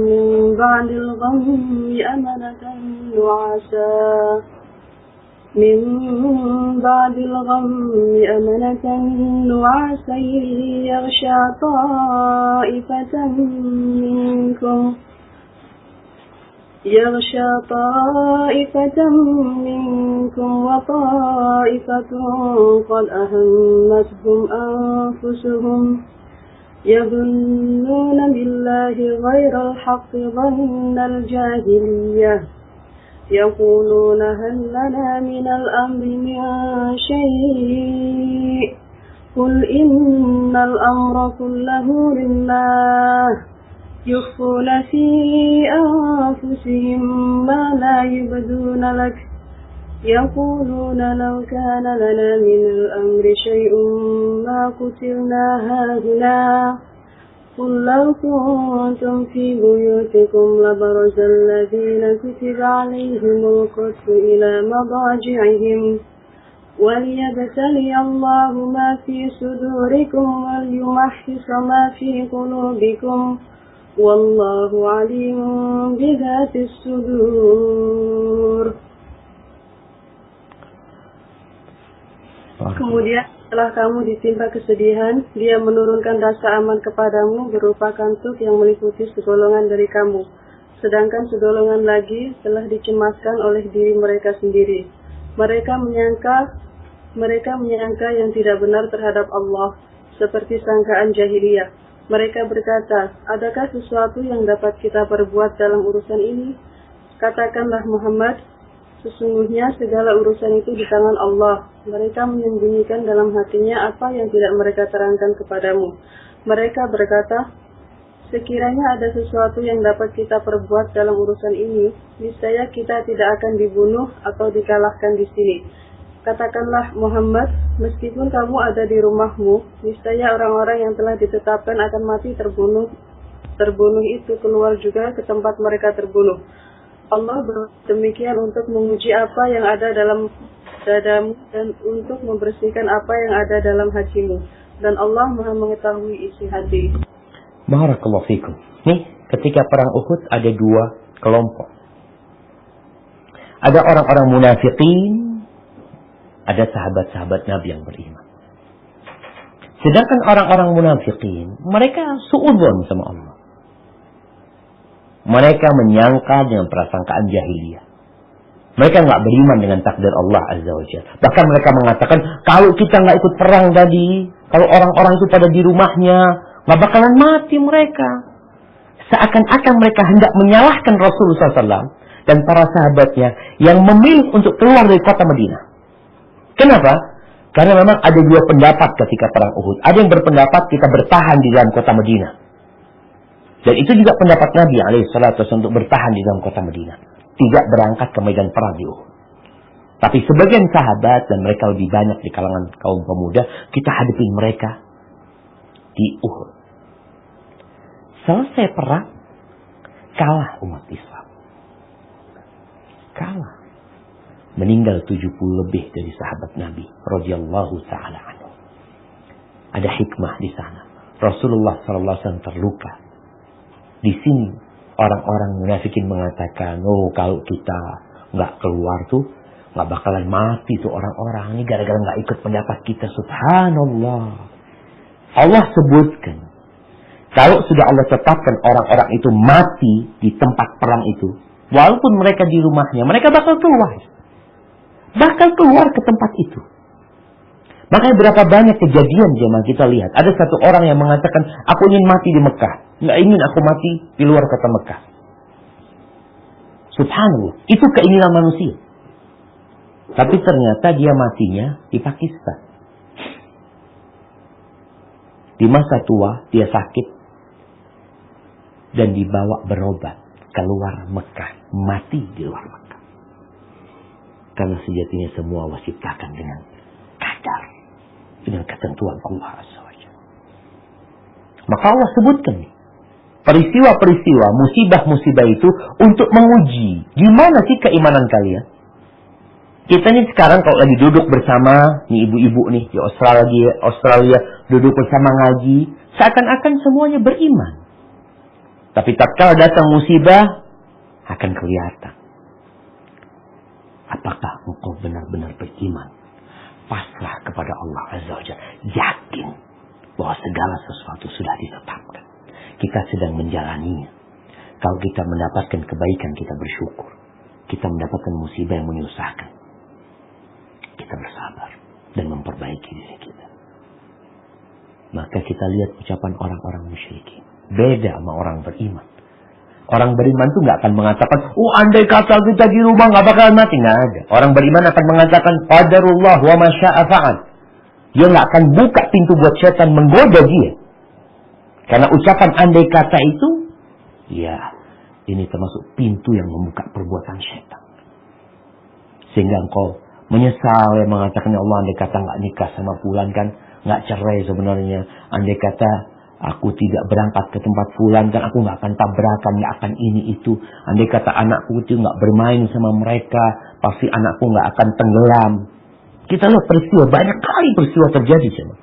min ba'dil ghammi amanatan nu'asa. من بعد الغم أمنة نعاسا يغشى طائفة منكم وطائفة قد أهمتهم أنفسهم يظنون بالله غير الحق ظن الجاهلية يقولون هل لنا من الأمر من شيء قل إن الأمر كله لله يخفون في أنفسهم ما لا يبدون لك يقولون لو كان لنا من الأمر شيء ما قتلنا هاهنا قل لو كنتم في بيوتكم لبرز الذين كتب عليهم القتل إلى مضاجعهم وليبتلي الله ما في صدوركم وليمحص ما في قلوبكم والله عليم بذات الصدور. Kemudian setelah kamu ditimpa kesedihan, Dia menurunkan rasa aman kepadamu berupa kantuk yang meliputi segolongan dari kamu. Sedangkan segolongan lagi telah dicemaskan oleh diri mereka sendiri. Mereka menyangka yang tidak benar terhadap Allah, seperti sangkaan jahiliyah. Mereka berkata, adakah sesuatu yang dapat kita perbuat dalam urusan ini? Katakanlah Muhammad, sesungguhnya segala urusan itu di tangan Allah. Mereka menyembunyikan dalam hatinya apa yang tidak mereka terangkan kepadamu. Mereka berkata, sekiranya ada sesuatu yang dapat kita perbuat dalam urusan ini, niscaya kita tidak akan dibunuh atau dikalahkan di sini. Katakanlah Muhammad, meskipun kamu ada di rumahmu, niscaya orang-orang yang telah ditetapkan akan mati terbunuh itu keluar juga ke tempat mereka terbunuh. Allah demikian untuk menguji apa yang ada dalam dadamu dan untuk membersihkan apa yang ada dalam hatimu. Dan Allah Maha mengetahui isi hati.
Barakallahu fikum. Nih, ketika perang Uhud ada dua kelompok. Ada orang-orang munafikin, ada sahabat-sahabat Nabi yang beriman. Sedangkan orang-orang munafikin, mereka suudzon sama Allah. Mereka menyangka dengan prasangkaan jahiliyah. Mereka nggak beriman dengan takdir Allah Azza wa Jalla. Bahkan mereka mengatakan, kalau kita nggak ikut perang tadi, kalau orang-orang itu pada di rumahnya, nggak bakalan mati mereka. Seakan-akan mereka hendak menyalahkan Rasulullah SAW dan para sahabatnya yang memilih untuk keluar dari kota Madinah. Kenapa? Karena memang ada dua pendapat ketika perang Uhud. Ada yang berpendapat kita bertahan di dalam kota Madinah. Dan itu juga pendapat Nabi SAW untuk bertahan di dalam kota Madinah. Tidak berangkat ke medan perang di Uhud. Tapi sebagian sahabat, dan mereka lebih banyak di kalangan kaum pemuda, kita hadapin mereka di Uhud. Selesai perang, kalah umat Islam. Kalah. Meninggal 70 lebih dari sahabat Nabi radhiyallahu ta'ala anhu. Ada hikmah di sana. Rasulullah SAW terluka. Di sini orang-orang munafikin mengatakan, oh kalau kita nggak keluar tuh nggak bakalan mati tuh orang-orang ini gara-gara nggak ikut pendapat kita. Subhanallah. Allah sebutkan, kalau sudah Allah tetapkan orang-orang itu mati di tempat perang itu, walaupun mereka di rumahnya, mereka bakal keluar. Bakal keluar ke tempat itu. Makanya berapa banyak kejadian jemaah kita lihat. Ada satu orang yang mengatakan, aku ingin mati di Mekah. Nggak ingin aku mati di luar kota Mekah. Subhanallah. Itu keinginan manusia. Tapi ternyata dia matinya di Pakistan. Di masa tua dia sakit. Dan dibawa berobat keluar Mekah. Mati di luar Mekah. Karena sejatinya semua Allah ciptakan dengan kadar. Dengan ketentuan Allah Azza wa Jalla. Maka Allah sebutkan peristiwa-peristiwa, musibah-musibah itu untuk menguji gimana sih keimanan kalian. Kita nih sekarang kalau lagi duduk bersama nih ibu-ibu nih di Australia duduk bersama ngaji, seakan-akan semuanya beriman. Tapi tatkala datang musibah akan kelihatan apakah engkau benar-benar beriman, pasrah kepada Allah Azza wa Jalla, yakin bahwa segala sesuatu sudah ditetapkan. Kita sedang menjalaninya. Kalau kita mendapatkan kebaikan, kita bersyukur. Kita mendapatkan musibah yang menyusahkan, kita bersabar dan memperbaiki diri kita. Maka kita lihat ucapan orang-orang musyrikin. Beda sama orang beriman. Orang beriman itu nggak akan mengatakan, andai kata kita di rumah nggak bakal mati. Nggak ada. Orang beriman akan mengatakan, qadarullah wa ma syaa fa'al. Dia nggak akan buka pintu buat setan menggoda dia. Karena ucapan andai kata itu, ya ini termasuk pintu yang membuka perbuatan setan. Sehingga engkau menyesal yang mengatakan, ya Allah, andai kata nggak nikah sama fulan kan, nggak cerai sebenarnya. Andai kata aku tidak berangkat ke tempat fulan kan, aku nggak akan tabrakan, nggak akan ini itu. Andai kata anakku itu nggak bermain sama mereka, pasti anakku nggak akan tenggelam. Kita lihat peristiwa, banyak kali peristiwa terjadi sama.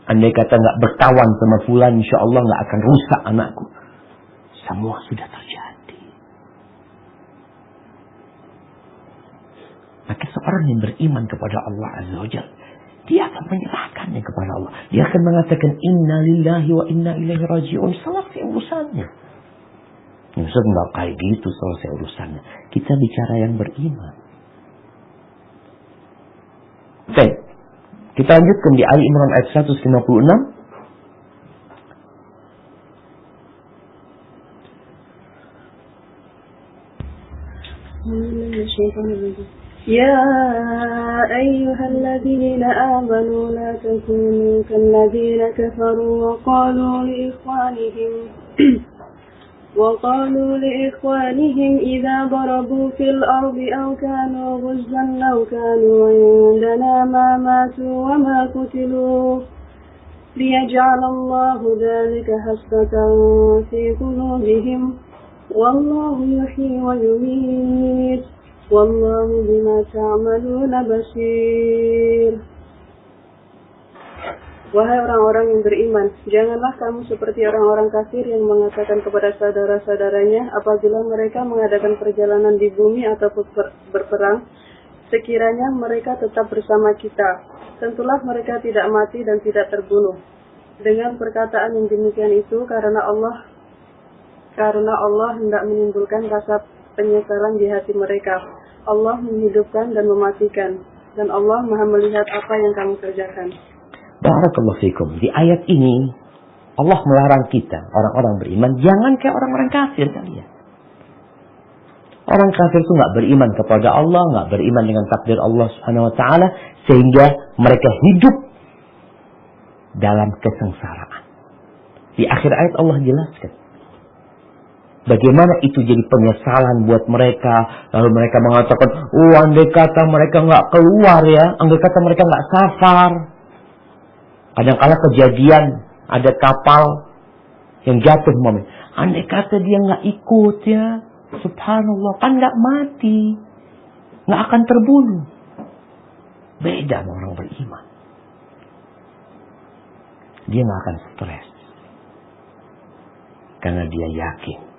Andai kata nggak berkawan sama fulan, insya Allah nggak akan rusak anakku. Semua sudah terjadi. Maka seorang yang beriman kepada Allah Azza wa Jalla, dia akan menyerahkannya kepada Allah. Dia akan mengatakan inna lillahi wa inna ilaihi raji'un. Selesai urusannya. Maksud enggak kayak gitu selesai urusannya. Kita bicara yang beriman. Oke. Kita lanjutkan di Ali Imran ayat 156.
يا أيها الذين آمنوا لا تكونوا كالذين كفروا وقالوا لإخوانهم إذا ضربوا في الأرض أو كانوا غزا لو كانوا عندنا ما ماتوا وما قتلوا ليجعل الله ذلك حسرة في قلوبهم والله يحيي ويميت wallahu bima ta'maluna basir. Wahai orang-orang yang beriman, janganlah kamu seperti orang-orang kafir yang mengatakan kepada saudara-saudaranya apabila mereka mengadakan perjalanan di bumi ataupun berperang, sekiranya mereka tetap bersama kita, tentulah mereka tidak mati dan tidak terbunuh. Dengan perkataan yang demikian itu karena Allah hendak menimbulkan rasa penyesalan di hati mereka. Allah menghidupkan dan mematikan, dan Allah Maha melihat apa yang kamu kerjakan.
Barakallahu fikum. Di ayat ini Allah melarang kita, orang-orang beriman, jangan kayak orang-orang kafir kalian. Orang kafir itu nggak beriman kepada Allah, nggak beriman dengan takdir Allah Subhanahu Wa Taala, sehingga mereka hidup dalam kesengsaraan. Di akhir ayat Allah jelaskan bagaimana itu jadi penyesalan buat mereka. Lalu mereka mengatakan, andai kata mereka nggak keluar ya, andai kata mereka nggak safar. Kadang-kala kejadian ada kapal yang jatuh, andai kata dia nggak ikut ya, subhanallah, kan nggak mati, nggak akan terbunuh. Beda sama orang beriman. Dia nggak akan stres karena dia yakin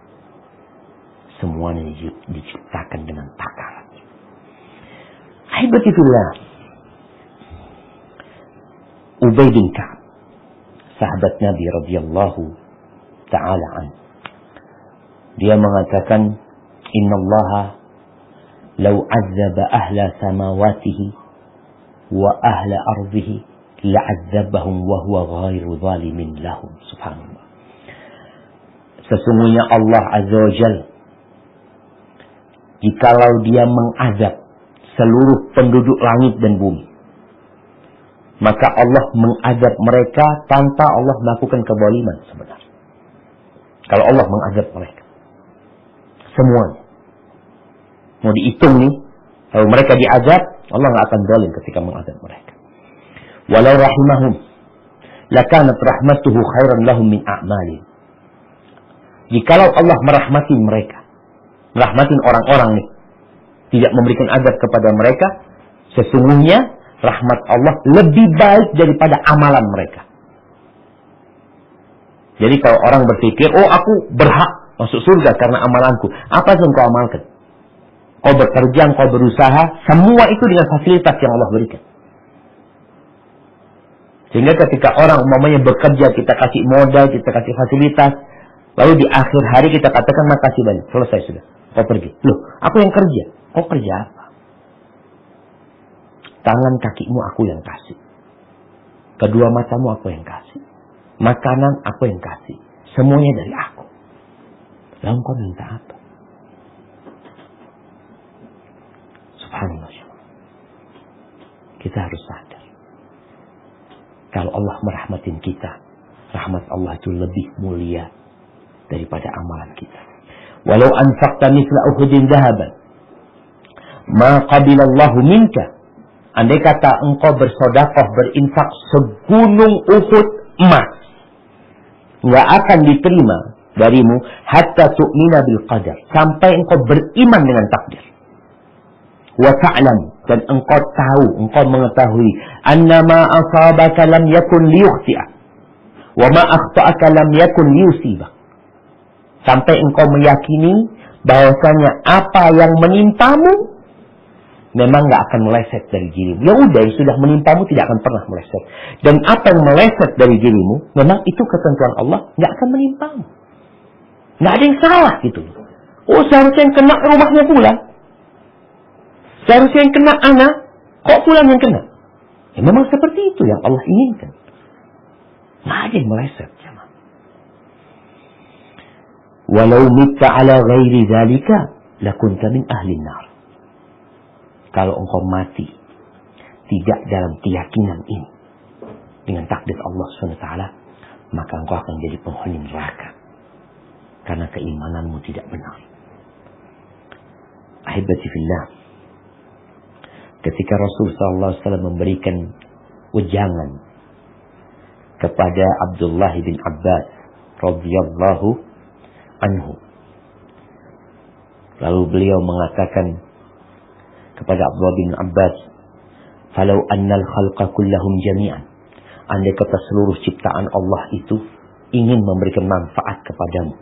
semuanya diciptakan dengan takaran. Hibatullah, Ubay bin Ka'ab, sahabat Nabi radhiyallahu ta'ala an. Dia mengatakan, innallaha law azzaba ahla samawatihi wa ahla ardihi la'azzabahum wa huwa ghairu zalimin lahum. Subhanallah. Sesungguhnya Allah Azza wa Jalla, jikalau dia mengazab seluruh penduduk langit dan bumi, maka Allah mengazab mereka tanpa Allah melakukan kezaliman sebenarnya. Kalau Allah mengazab mereka semuanya, mau dihitung nih, kalau mereka diazab, Allah nggak akan zalim ketika mengazab mereka. Walau rahimahum lakanat rahmatuhu khairan lahum min a'malin. Jikalau Allah merahmati mereka, merahmatin orang-orang nih, tidak memberikan azab kepada mereka, sesungguhnya rahmat Allah lebih baik daripada amalan mereka. Jadi kalau orang berpikir, aku berhak masuk surga karena amalanku, apa yang kau amalkan? Kau bekerja, kau berusaha, semua itu dengan fasilitas yang Allah berikan. Sehingga ketika orang umpamanya bekerja, kita kasih modal, kita kasih fasilitas, lalu di akhir hari kita katakan makasih banyak, selesai sudah. Kau pergi. Loh, aku yang kerja. Kau kerja apa? Tangan kakimu aku yang kasih. Kedua matamu aku yang kasih. Makanan aku yang kasih. Semuanya dari aku. Lalu kau minta apa? Subhanallah. Kita harus sadar. Kalau Allah merahmatin kita, rahmat Allah itu lebih mulia daripada amalan kita. Walau anfaqta mithla Uhudin dhahaban ma qabilallahu minka. Andai kata engkau bersedekah, berinfak segunung Uhud emas, enggak akan diterima darimu hatta tu'mina bil qadar, sampai engkau beriman dengan takdir. Wa ta'lam, dan engkau tahu, engkau mengetahui annama asabaka lam yakun liyukhti'ak wa ma akhta'aka lam yakun liyusibak. Sampai engkau meyakini bahwasanya apa yang menimpamu memang nggak akan meleset dari dirimu. Ya udah, yang sudah menimpamu tidak akan pernah meleset. Dan apa yang meleset dari dirimu, memang itu ketentuan Allah, nggak akan menimpamu. Nggak ada yang salah gitu. Oh, seharusnya yang kena rumahnya Fulan. Seharusnya yang kena anak, kok Fulan yang kena? Ya memang seperti itu yang Allah inginkan. Nggak ada yang meleset. Walau mitta ala ghairi dzalika lakunta min ahli nar. Kalau engkau mati tidak dalam keyakinan ini dengan takdir Allah SWT, maka engkau akan jadi penghuni neraka karena keimananmu tidak benar. Ahibati fillah, ketika Rasul SAW memberikan ujangan kepada Abdullah bin Abbas radhiyallahu anhu, lalu beliau mengatakan kepada Abdullah bin Abbas, "Falau annal khalqa kullahum jami'an." Andai kata seluruh ciptaan Allah itu ingin memberikan manfaat kepadamu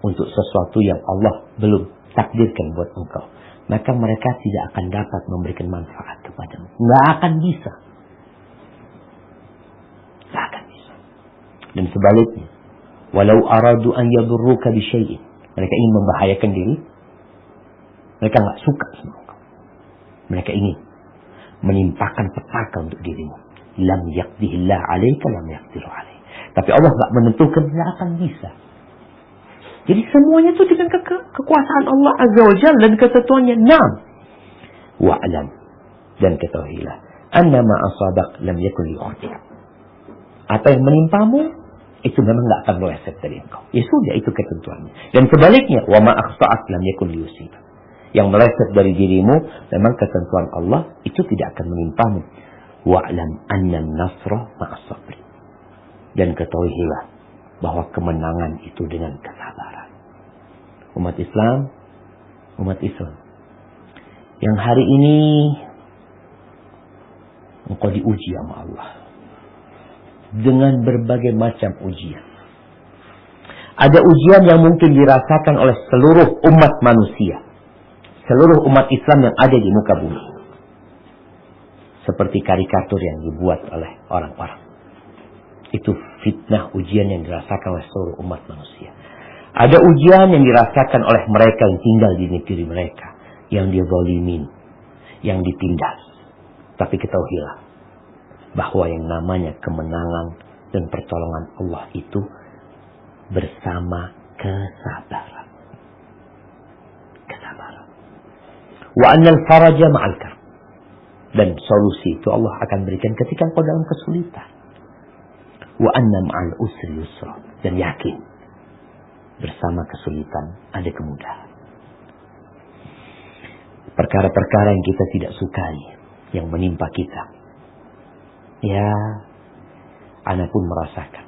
untuk sesuatu yang Allah belum takdirkan buat engkau, maka mereka tidak akan dapat memberikan manfaat kepadamu. Nggak akan bisa. Nggak akan bisa. Dan sebaliknya, walau aradu an yadurruka bi syai'in, mereka ingin membahayakan diri, mereka nggak suka sama engkau. Mereka ingin menimpakan petaka untuk dirimu. Lam yaqdihillah 'alaika lam yaqdiru 'alaik. Tapi Allah nggak menentukan, nggak akan bisa. Jadi semuanya itu dengan kekuasaan Allah Azza wa Jalla dan ketentuannya. Naam. Wa'lam, dan ketahuilah, annama asabak lam yakun li'ukhtik. Apa yang menimpamu itu memang nggak akan meleset dari engkau. Ya sudah, itu ketentuannya. Dan sebaliknya, wa ma akhta'ak lam yakun liyusib. Yang meleset dari dirimu memang ketentuan Allah, itu tidak akan menimpamu. Wa'lam annan nasra ma'as sabri. Dan ketahuilah bahwa kemenangan itu dengan kesabaran. Umat Islam, yang hari ini engkau diuji sama Allah dengan berbagai macam ujian. Ada ujian yang mungkin dirasakan oleh seluruh umat manusia, seluruh umat Islam yang ada di muka bumi, seperti karikatur yang dibuat oleh orang-orang. Itu fitnah, ujian yang dirasakan oleh seluruh umat manusia. Ada ujian yang dirasakan oleh mereka yang tinggal di negeri mereka, yang dizalimin, yang ditindas. Tapi ketahuilah bahwa yang namanya kemenangan dan pertolongan Allah itu bersama kesabaran. Kesabaran. Wa annal faraja ma'al karb. Dan solusi itu Allah akan berikan ketika engkau dalam kesulitan. Wa anna ma'al usri yusra. Dan yakin, bersama kesulitan ada kemudahan. Perkara-perkara yang kita tidak sukai, yang menimpa kita, ya, ana pun merasakan.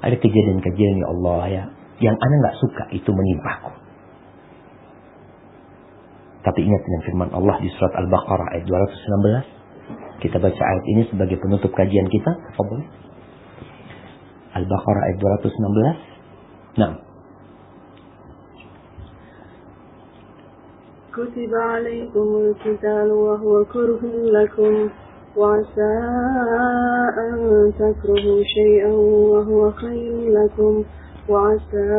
Ada kejadian-kejadian, ya Allah, ya, yang ana nggak suka itu menimpaku. Tapi ingat dengan firman Allah di surat Al-Baqarah ayat 216. Kita baca ayat ini sebagai penutup kajian kita. Fadhil. Al-Baqarah ayat 216. Nah.
كتب عليكم القتال وهو كره لكم وعسى أن تكرهوا شيئا وهو خير لكم وعسى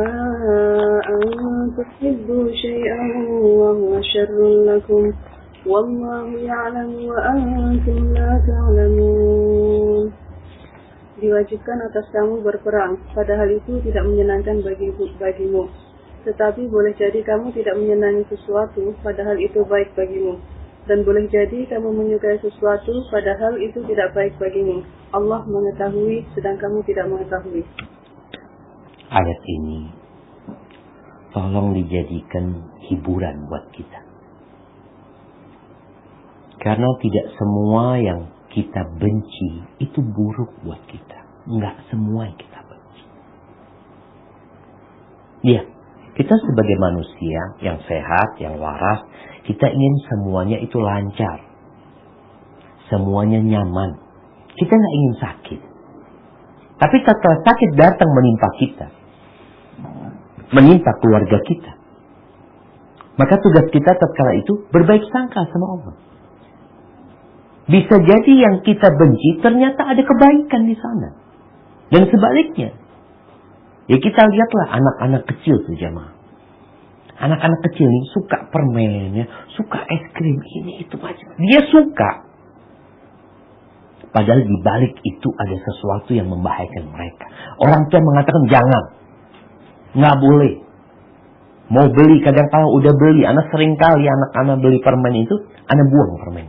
أن تحبوا شيئا وهو شر لكم والله يعلم وأنتم لا تعلمون. Diwajibkan atas kamu berperang, padahal itu tidak menyenangkan bagimu. Tetapi boleh jadi kamu tidak menyenangi sesuatu, padahal itu baik bagimu. Dan boleh jadi kamu menyukai sesuatu, padahal itu tidak baik bagimu. Allah mengetahui, sedang kamu tidak mengetahui.
Ayat ini tolong dijadikan hiburan buat kita. Karena tidak semua yang kita benci itu buruk buat kita. Enggak semua yang kita benci. Iya. Kita sebagai manusia yang sehat, yang waras, kita ingin semuanya itu lancar. Semuanya nyaman. Kita nggak ingin sakit. Tapi tatkala sakit datang menimpa kita, menimpa keluarga kita, Maka tugas kita tatkala itu berbaik sangka sama Allah. Bisa jadi yang kita benci ternyata ada kebaikan di sana. Dan sebaliknya. Ya kita lihatlah anak-anak kecil tuh jamaah. Anak-anak kecil ini suka permen, ya, suka es krim ini itu macam. Dia suka. Padahal di balik itu ada sesuatu yang membahayakan mereka. Orang tua mengatakan jangan. Nggak boleh. Mau beli kadang kala udah beli. Anak sering kali anak-anak beli permen itu, anak buang permen.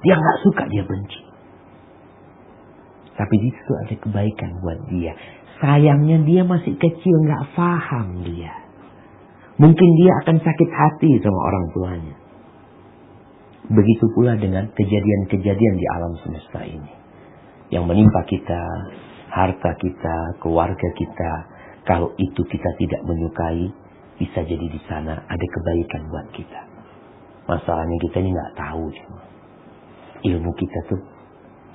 Dia nggak suka, dia benci. Tapi di situ ada kebaikan buat dia. Sayangnya dia masih kecil, nggak paham dia. Mungkin dia akan sakit hati sama orang tuanya. Begitu pula dengan kejadian-kejadian di alam semesta ini. Yang menimpa kita, harta kita, keluarga kita. Kalau itu kita tidak menyukai, bisa jadi di sana ada kebaikan buat kita. Masalahnya kita ini nggak tahu. Ilmu kita tuh,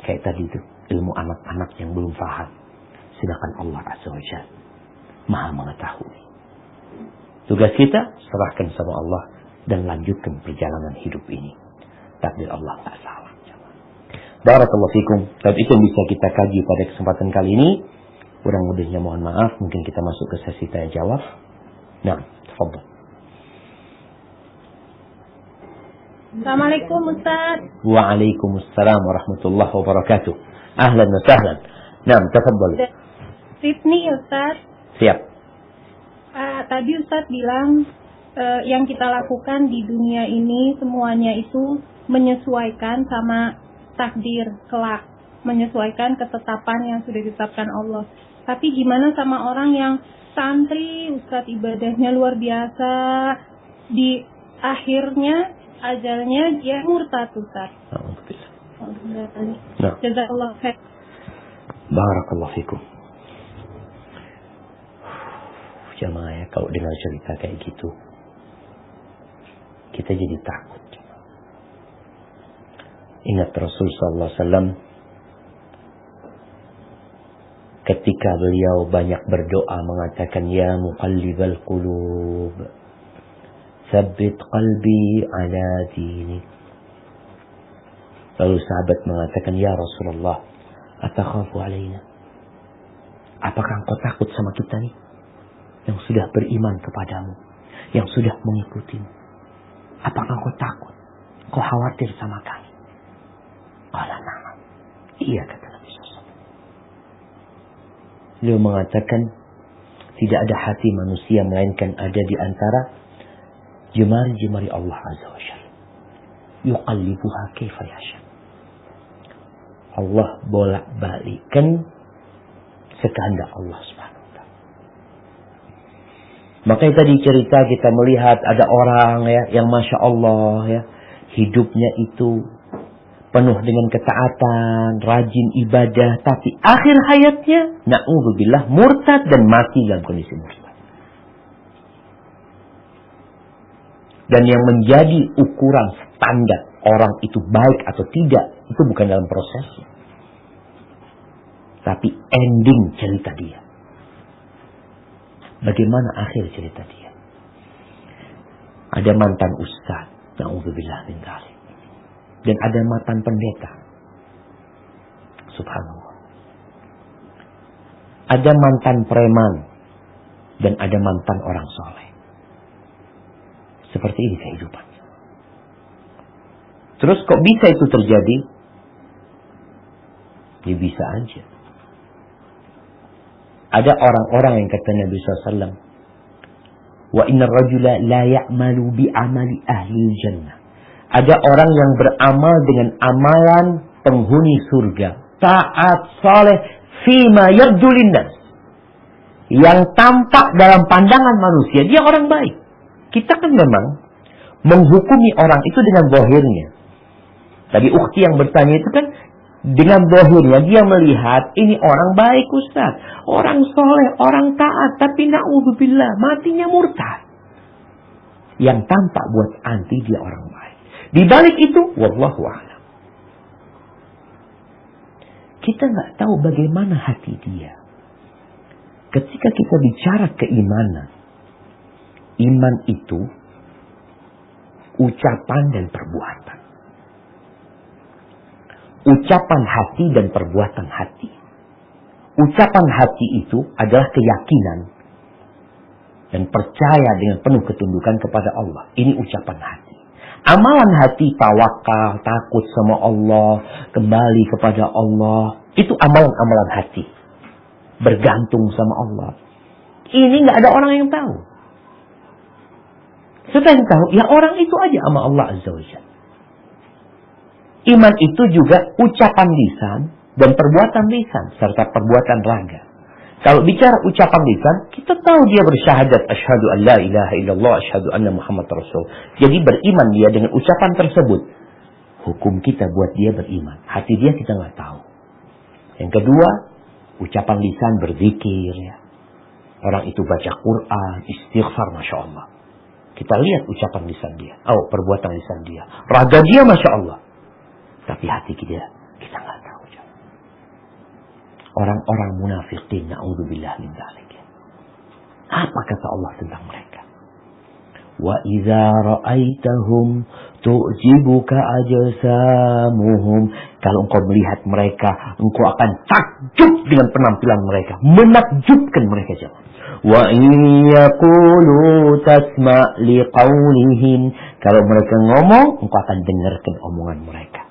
kayak tadi tuh, ilmu anak-anak yang belum paham. Sedangkan Allah Azza wa Jalla Maha mengetahui. Tugas kita, serahkan sama Allah dan lanjutkan perjalanan hidup ini. Takdir Allah tak salah. Barakallahu fikum. Dan itu yang bisa kita kaji pada kesempatan kali ini. Kurang-lebihnya mohon maaf. Mungkin kita masuk ke sesi tanya jawab. Nah, tafadhal.
Assalamualaikum Ustaz.
Waalaikumsalam warahmatullahi wabarakatuh. Ahlan wa sahlan. Nah, tafadhal.
Sydney Ustaz.
Siap.
Tadi Ustaz bilang yang kita lakukan di dunia ini semuanya itu menyesuaikan sama takdir kelak, menyesuaikan ketetapan yang sudah ditetapkan Allah. Tapi gimana sama orang yang santri, Ustaz, ibadahnya luar biasa, di akhirnya ajalnya dia murtad, Ustaz.
Nah.
Jazakallah khair.
Barakallahu fikum. Jamaah ya, kalau dengar cerita kayak gitu, kita jadi takut. Ingat Rasul sallallahu alaihi wasallam ketika beliau banyak berdoa mengatakan ya muqallibal qulub tsabbit qalbi ala dinik. Lalu sahabat mengatakan ya Rasulullah atakhafu alaina. Apakah engkau takut sama kita nih yang sudah beriman kepadamu, yang sudah mengikutimu? Apakah engkau takut? Kau khawatir sama kami? Qala na'am. Iya, kata Nabi SAW. Beliau mengatakan tidak ada hati manusia melainkan ada di antara jemari-jemari Allah Azza wa Jalla. Yuqallibuha kaifa yasha. Allah bolak-balikkan sekehendak Allah Subhanahu wa taala. Makanya tadi cerita kita melihat ada orang ya yang Masya Allah ya, hidupnya itu penuh dengan ketaatan, rajin ibadah, tapi akhir hayatnya na'udzubillah murtad dan mati dalam kondisi murtad. Dan yang menjadi ukuran standar orang itu baik atau tidak, itu bukan dalam prosesnya, tapi ending cerita dia. Bagaimana akhir cerita dia? Ada mantan ustaz, na'udzubillah min dzalik. Dan ada mantan pendeta. Subhanallah. Ada mantan preman. Dan ada mantan orang soleh. Seperti ini kehidupannya. Terus kok bisa itu terjadi? Ya bisa aja. Ada orang-orang yang kata Nabi SAW, wa inna rajula la ya'malu bi amali ahli jannah. Ada orang yang beramal dengan amalan penghuni surga. Taat, saleh, fima yabdu linnas. Yang tampak dalam pandangan manusia, dia orang baik. Kita kan memang menghukumi orang itu dengan zahirnya. Tadi ukhti yang bertanya itu kan, dengan zahirnya dia melihat, ini orang baik Ustaz. Orang soleh, orang taat, tapi na'udzubillah, matinya murtad. Yang tampak buat anti dia orang baik. Di balik itu, wallahu a'lam. Kita nggak tahu bagaimana hati dia. Ketika kita bicara keimanan, Iman itu ucapan dan perbuatan. Ucapan hati dan perbuatan hati. Ucapan hati itu adalah keyakinan dan percaya dengan penuh ketundukan kepada Allah. Ini ucapan hati. Amalan hati, tawakal, takut sama Allah, kembali kepada Allah. Itu amalan-amalan hati. Bergantung sama Allah. Ini nggak ada orang yang tahu. Siapa yang tahu? Ya orang itu aja sama Allah Azza wa Jalla. Iman itu juga ucapan lisan dan perbuatan lisan serta perbuatan raga. Kalau bicara ucapan lisan, kita tahu dia bersyahadat asyhadu an la ilaha illallah asyhadu anna Muhammad rasul. Jadi beriman dia dengan ucapan tersebut. Hukum kita buat dia beriman. Hati dia kita nggak tahu. Yang kedua, ucapan lisan berzikir ya. Orang itu baca Quran, istighfar, Masya Allah. Kita lihat ucapan lisan dia. Oh, perbuatan lisan dia. Raga dia, Masya Allah. Tapi hati kita nggak tahu. Orang-orang munafikin, na'udzubillah min dzalik. Apa kata Allah tentang mereka? Wa idza ra'aitahum tu'jibuka ajsamuhum. Kalau engkau melihat mereka, engkau akan takjub dengan penampilan mereka, menakjubkan mereka jemaah. Wa in yaqulu tasma' liqaulihim. Kalau mereka ngomong, engkau akan dengarkan omongan mereka.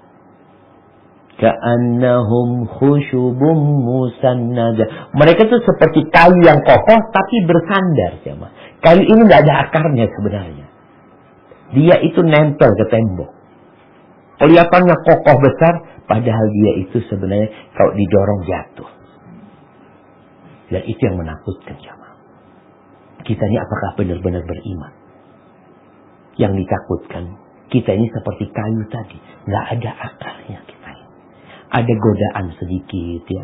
Ka'annahum khusyubum musannada. Mereka itu seperti kayu yang kokoh tapi bersandar, jemaah. Kayu ini enggak ada akarnya sebenarnya. Dia itu nempel ke tembok. Kelihatannya kokoh besar, padahal dia itu sebenarnya kalau didorong jatuh. Dan itu yang menakutkan, jemaah. Kita ini apakah benar-benar beriman? Yang ditakutkan, kita ini seperti kayu tadi, enggak ada akarnya kita. Ada godaan sedikit ya.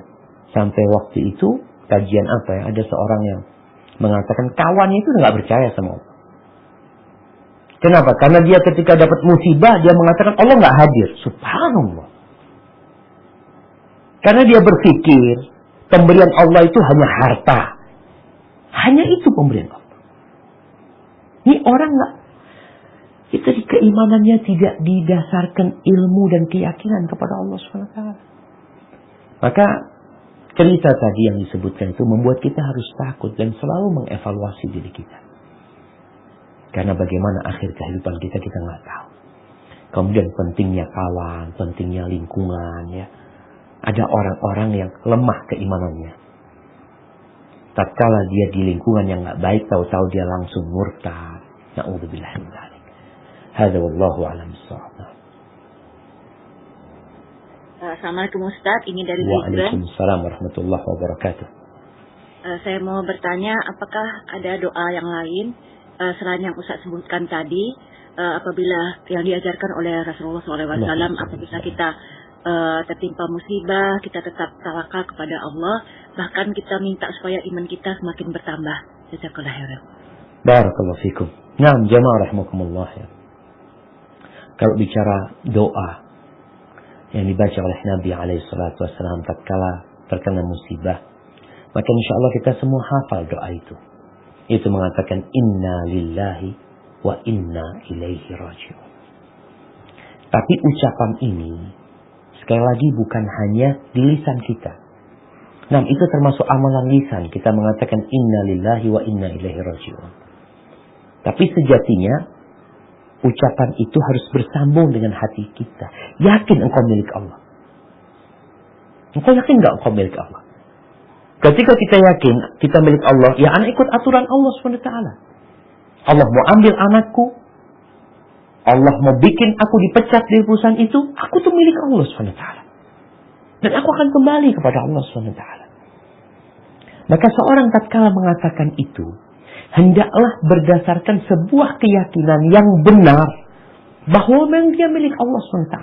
Sampai waktu itu kajian apa ya? Ada seorang yang mengatakan kawannya itu nggak percaya sama Allah. Kenapa? Karena dia ketika dapat musibah dia mengatakan Allah nggak hadir. Subhanallah. Karena dia berpikir pemberian Allah itu hanya harta. Hanya itu pemberian Allah. Ini orang nggak. Kita di keimanannya tidak didasarkan ilmu dan keyakinan kepada Allah SWT. Maka cerita tadi yang disebutkan itu membuat kita harus takut dan selalu mengevaluasi diri kita. Karena bagaimana akhir kehidupan kita nggak tahu. Kemudian pentingnya kawan, pentingnya lingkungan ya. Ada orang-orang yang lemah keimanannya. Tatkala dia di lingkungan yang nggak baik, tahu-tahu dia langsung murtad. Na'udzubillah min dzalik. Hada wallahu a'lam bissawab.
Assalamualaikum Ustaz, ini dari
Waalaikumsalam warahmatullahi wabarakatuh.
Saya mau bertanya, apakah ada doa yang lain selain yang Ustaz sebutkan tadi, apabila yang diajarkan oleh Rasulullah SAW, apabila kita tertimpa musibah, kita tetap tawakal kepada Allah, bahkan kita minta supaya iman kita semakin bertambah. Jazakallahu khairan.
Barakallahu fikum. Naam jamaah rahimakumullah ya. Kalau bicara doa yang dibaca oleh Nabi SAW tatkala terkena musibah, maka insya Allah kita semua hafal doa itu. Itu mengatakan inna lillahi wa inna ilaihi raji'un. Tapi ucapan ini sekali lagi bukan hanya di lisan kita. Nah, itu termasuk amalan lisan. Kita mengatakan inna lillahi wa inna ilaihi raji'un. Tapi sejatinya ucapan itu harus bersambung dengan hati kita. Yakin engkau milik Allah. Engkau yakin enggak engkau milik Allah? Ketika kita yakin kita milik Allah, ya anak ikut aturan Allah SWT. Allah mau ambil anakku, Allah mau bikin aku dipecat dari perusahaan itu, aku tuh milik Allah SWT. Dan aku akan kembali kepada Allah SWT. Maka seorang tatkala mengatakan itu, hendaklah berdasarkan sebuah keyakinan yang benar bahwa memang dia milik Allah SWT.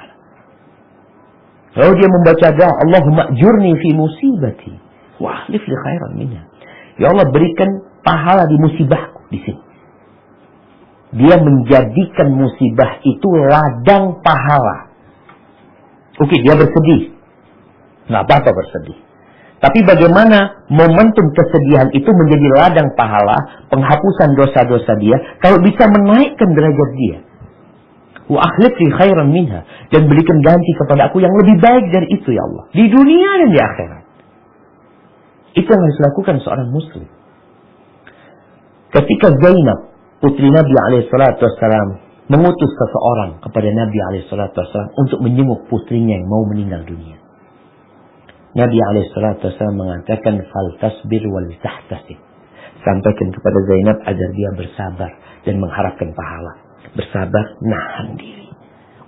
Lalu dia membaca doa, Allahumma ajurni fi musibati wa akhlif li khairan minha. Ya Allah, berikan pahala di musibahku di sini. Dia menjadikan musibah itu ladang pahala. Oke, dia bersedih. Nggak apa-apa bersedih. Tapi bagaimana momentum kesedihan itu menjadi ladang pahala, penghapusan dosa-dosa dia, kalau bisa menaikkan derajat dia. Wa akhlif li khairan minha, dan berikan ganti kepada aku yang lebih baik dari itu ya Allah, di dunia dan di akhirat. Itu yang harus dilakukan seorang muslim. Ketika Zainab, putri Nabi SAW, mengutus seseorang kepada Nabi SAW untuk menjenguk putrinya yang mau meninggal dunia, Nabi SAW mengatakan fal tasbir wal tahtasib. Sampaikan kepada Zainab agar dia bersabar dan mengharapkan pahala. Bersabar, nahan diri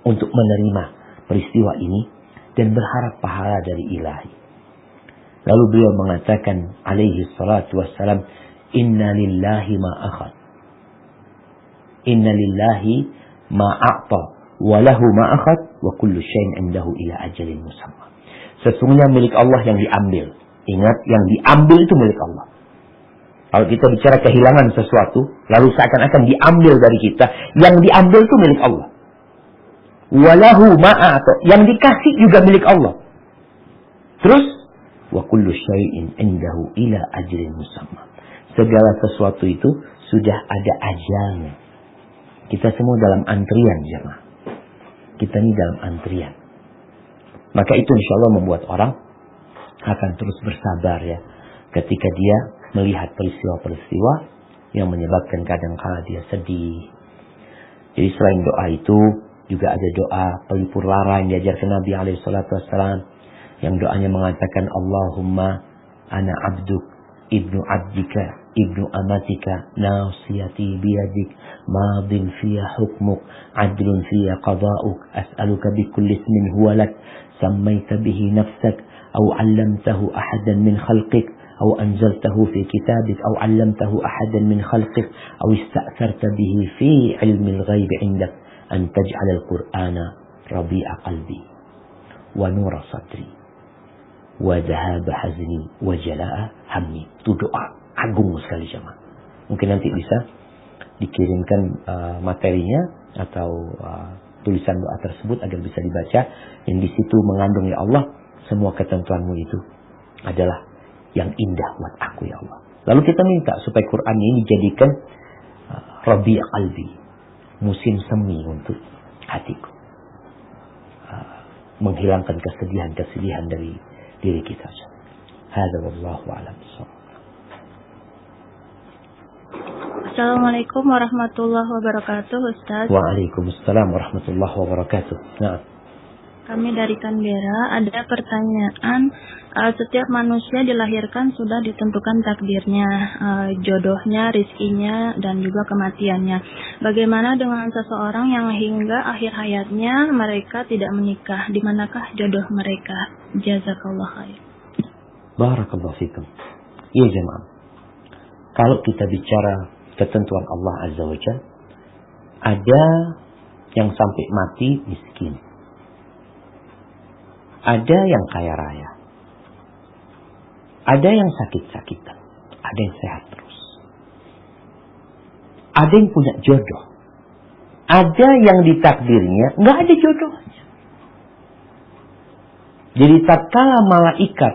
untuk menerima peristiwa ini dan berharap pahala dari ilahi. Lalu beliau mengatakan alaihi salatu wassalam, inna lillahi ma akhad, inna lillahi ma a'ta, wa lahu ma akhad, wa kullu syai'in indahu ila ajalin musamma. Sesungguhnya milik Allah yang diambil. Ingat, yang diambil itu milik Allah. Kalau kita bicara kehilangan sesuatu, lalu seakan-akan diambil dari kita, yang diambil itu milik Allah. Walahu ma'ata, yang dikasih juga milik Allah. Terus, wa kullu syai'in indahu ila ajrin musamma. Segala sesuatu itu sudah ada ajalnya. Kita semua dalam antrian, jemaah. Kita ini dalam antrian. Maka itu insya Allah membuat orang akan terus bersabar ya, ketika dia melihat peristiwa-peristiwa yang menyebabkan kadang-kala dia sedih. Jadi selain doa itu juga ada doa pelipur lara yang diajarkan Nabi SAW, yang doanya mengatakan Allahumma ana abduk ibnu abdika ibnu amatika nasiyati biyadik madin fiya hukmuk adlun fiya qada'uk as'aluka bikulli ismin huwa lak سميت به نفسك أو علمته أحدا من خلقك أو أنزلته في كتابك أو علمته أحدا من خلقك أو استأثرت به في علم الغيب عندك أن تجعل القرآن ربيع قلبي ونور صدري وذهاب حزني وجلاء همي. Itu doa agung sekali jemaah. Mungkin nanti bisa dikirimkan materinya atau tulisan doa tersebut agar bisa dibaca, yang di situ mengandung ya Allah semua ketentuanmu itu adalah yang indah buat aku ya Allah. Lalu kita minta supaya Quran ini dijadikan Rabi' qalbi, musim semi untuk hatiku, menghilangkan kesedihan-kesedihan dari diri kita. Hadza wallahu a'lam.
Assalamualaikum warahmatullahi wabarakatuh, Ustaz.
Waalaikumsalam warahmatullahi wabarakatuh. Nah,
kami dari Canberra, ada pertanyaan. Setiap manusia dilahirkan sudah ditentukan takdirnya, jodohnya, rizkinya, dan juga kematiannya. Bagaimana dengan seseorang yang hingga akhir hayatnya mereka tidak menikah? Di manakah jodoh mereka? Jazakallah khair.
Barakallahu fikum. Iya jemaah, kalau kita bicara ketentuan Allah Azza wa Jalla, ada yang sampai mati miskin, ada yang kaya raya, ada yang sakit-sakitan, ada yang sehat terus, ada yang punya jodoh, ada yang ditakdirnya nggak ada jodohnya. Jadi tatkala malaikat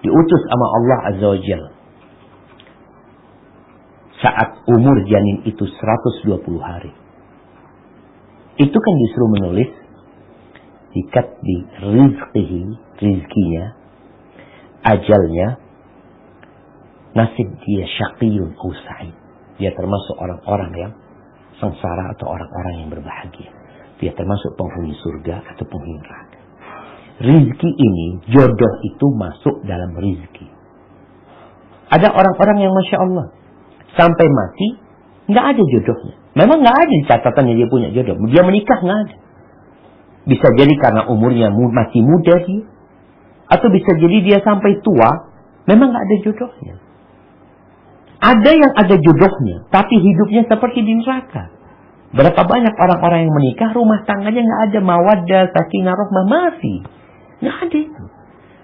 diutus sama Allah Azza wa Jalla saat umur janin itu 120 hari. Itu kan disuruh menulis ikat di rizkinya, ajalnya, nasib dia syaqiyun aw sa'id. Dia termasuk orang-orang yang sengsara atau orang-orang yang berbahagia. Dia termasuk penghuni surga atau penghuni neraka. Rizki ini, jodoh itu masuk dalam rizki. Ada orang-orang yang Masya Allah sampai mati nggak ada jodohnya. Memang nggak ada catatannya dia punya jodoh. Dia menikah nggak ada. Bisa jadi karena umurnya masih muda dia, atau bisa jadi dia sampai tua memang nggak ada jodohnya. Ada yang ada jodohnya, tapi hidupnya seperti di neraka. Berapa banyak orang-orang yang menikah rumah tangganya nggak ada mawaddah, sakinah, rahmah, masih nggak ada itu.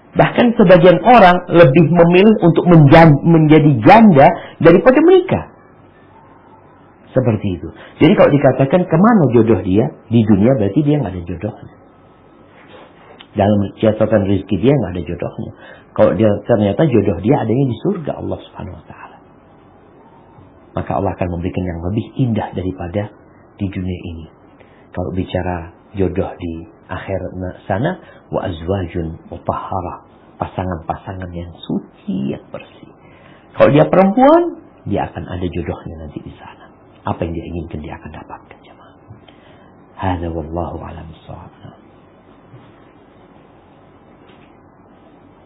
Bahkan sebagian orang lebih memilih untuk menjadi janda daripada menikah. Seperti itu. Jadi kalau dikatakan kemana jodoh dia, di dunia berarti dia nggak ada jodohnya. dalam catatan rezeki dia nggak ada jodohnya. Kalau dia ternyata jodoh dia adanya di surga Allah Subhanahu Wa Taala, maka Allah akan memberikan yang lebih indah daripada di dunia ini. Kalau bicara jodoh di akhir sana, wa azwajun mutahharah, pasangan-pasangan yang suci, yang bersih. Kalau dia perempuan, dia akan ada jodohnya nanti di sana. Apa yang dia inginkan dia akan dapatkan, jemaah. Hadza wallahu a'lam bissawab.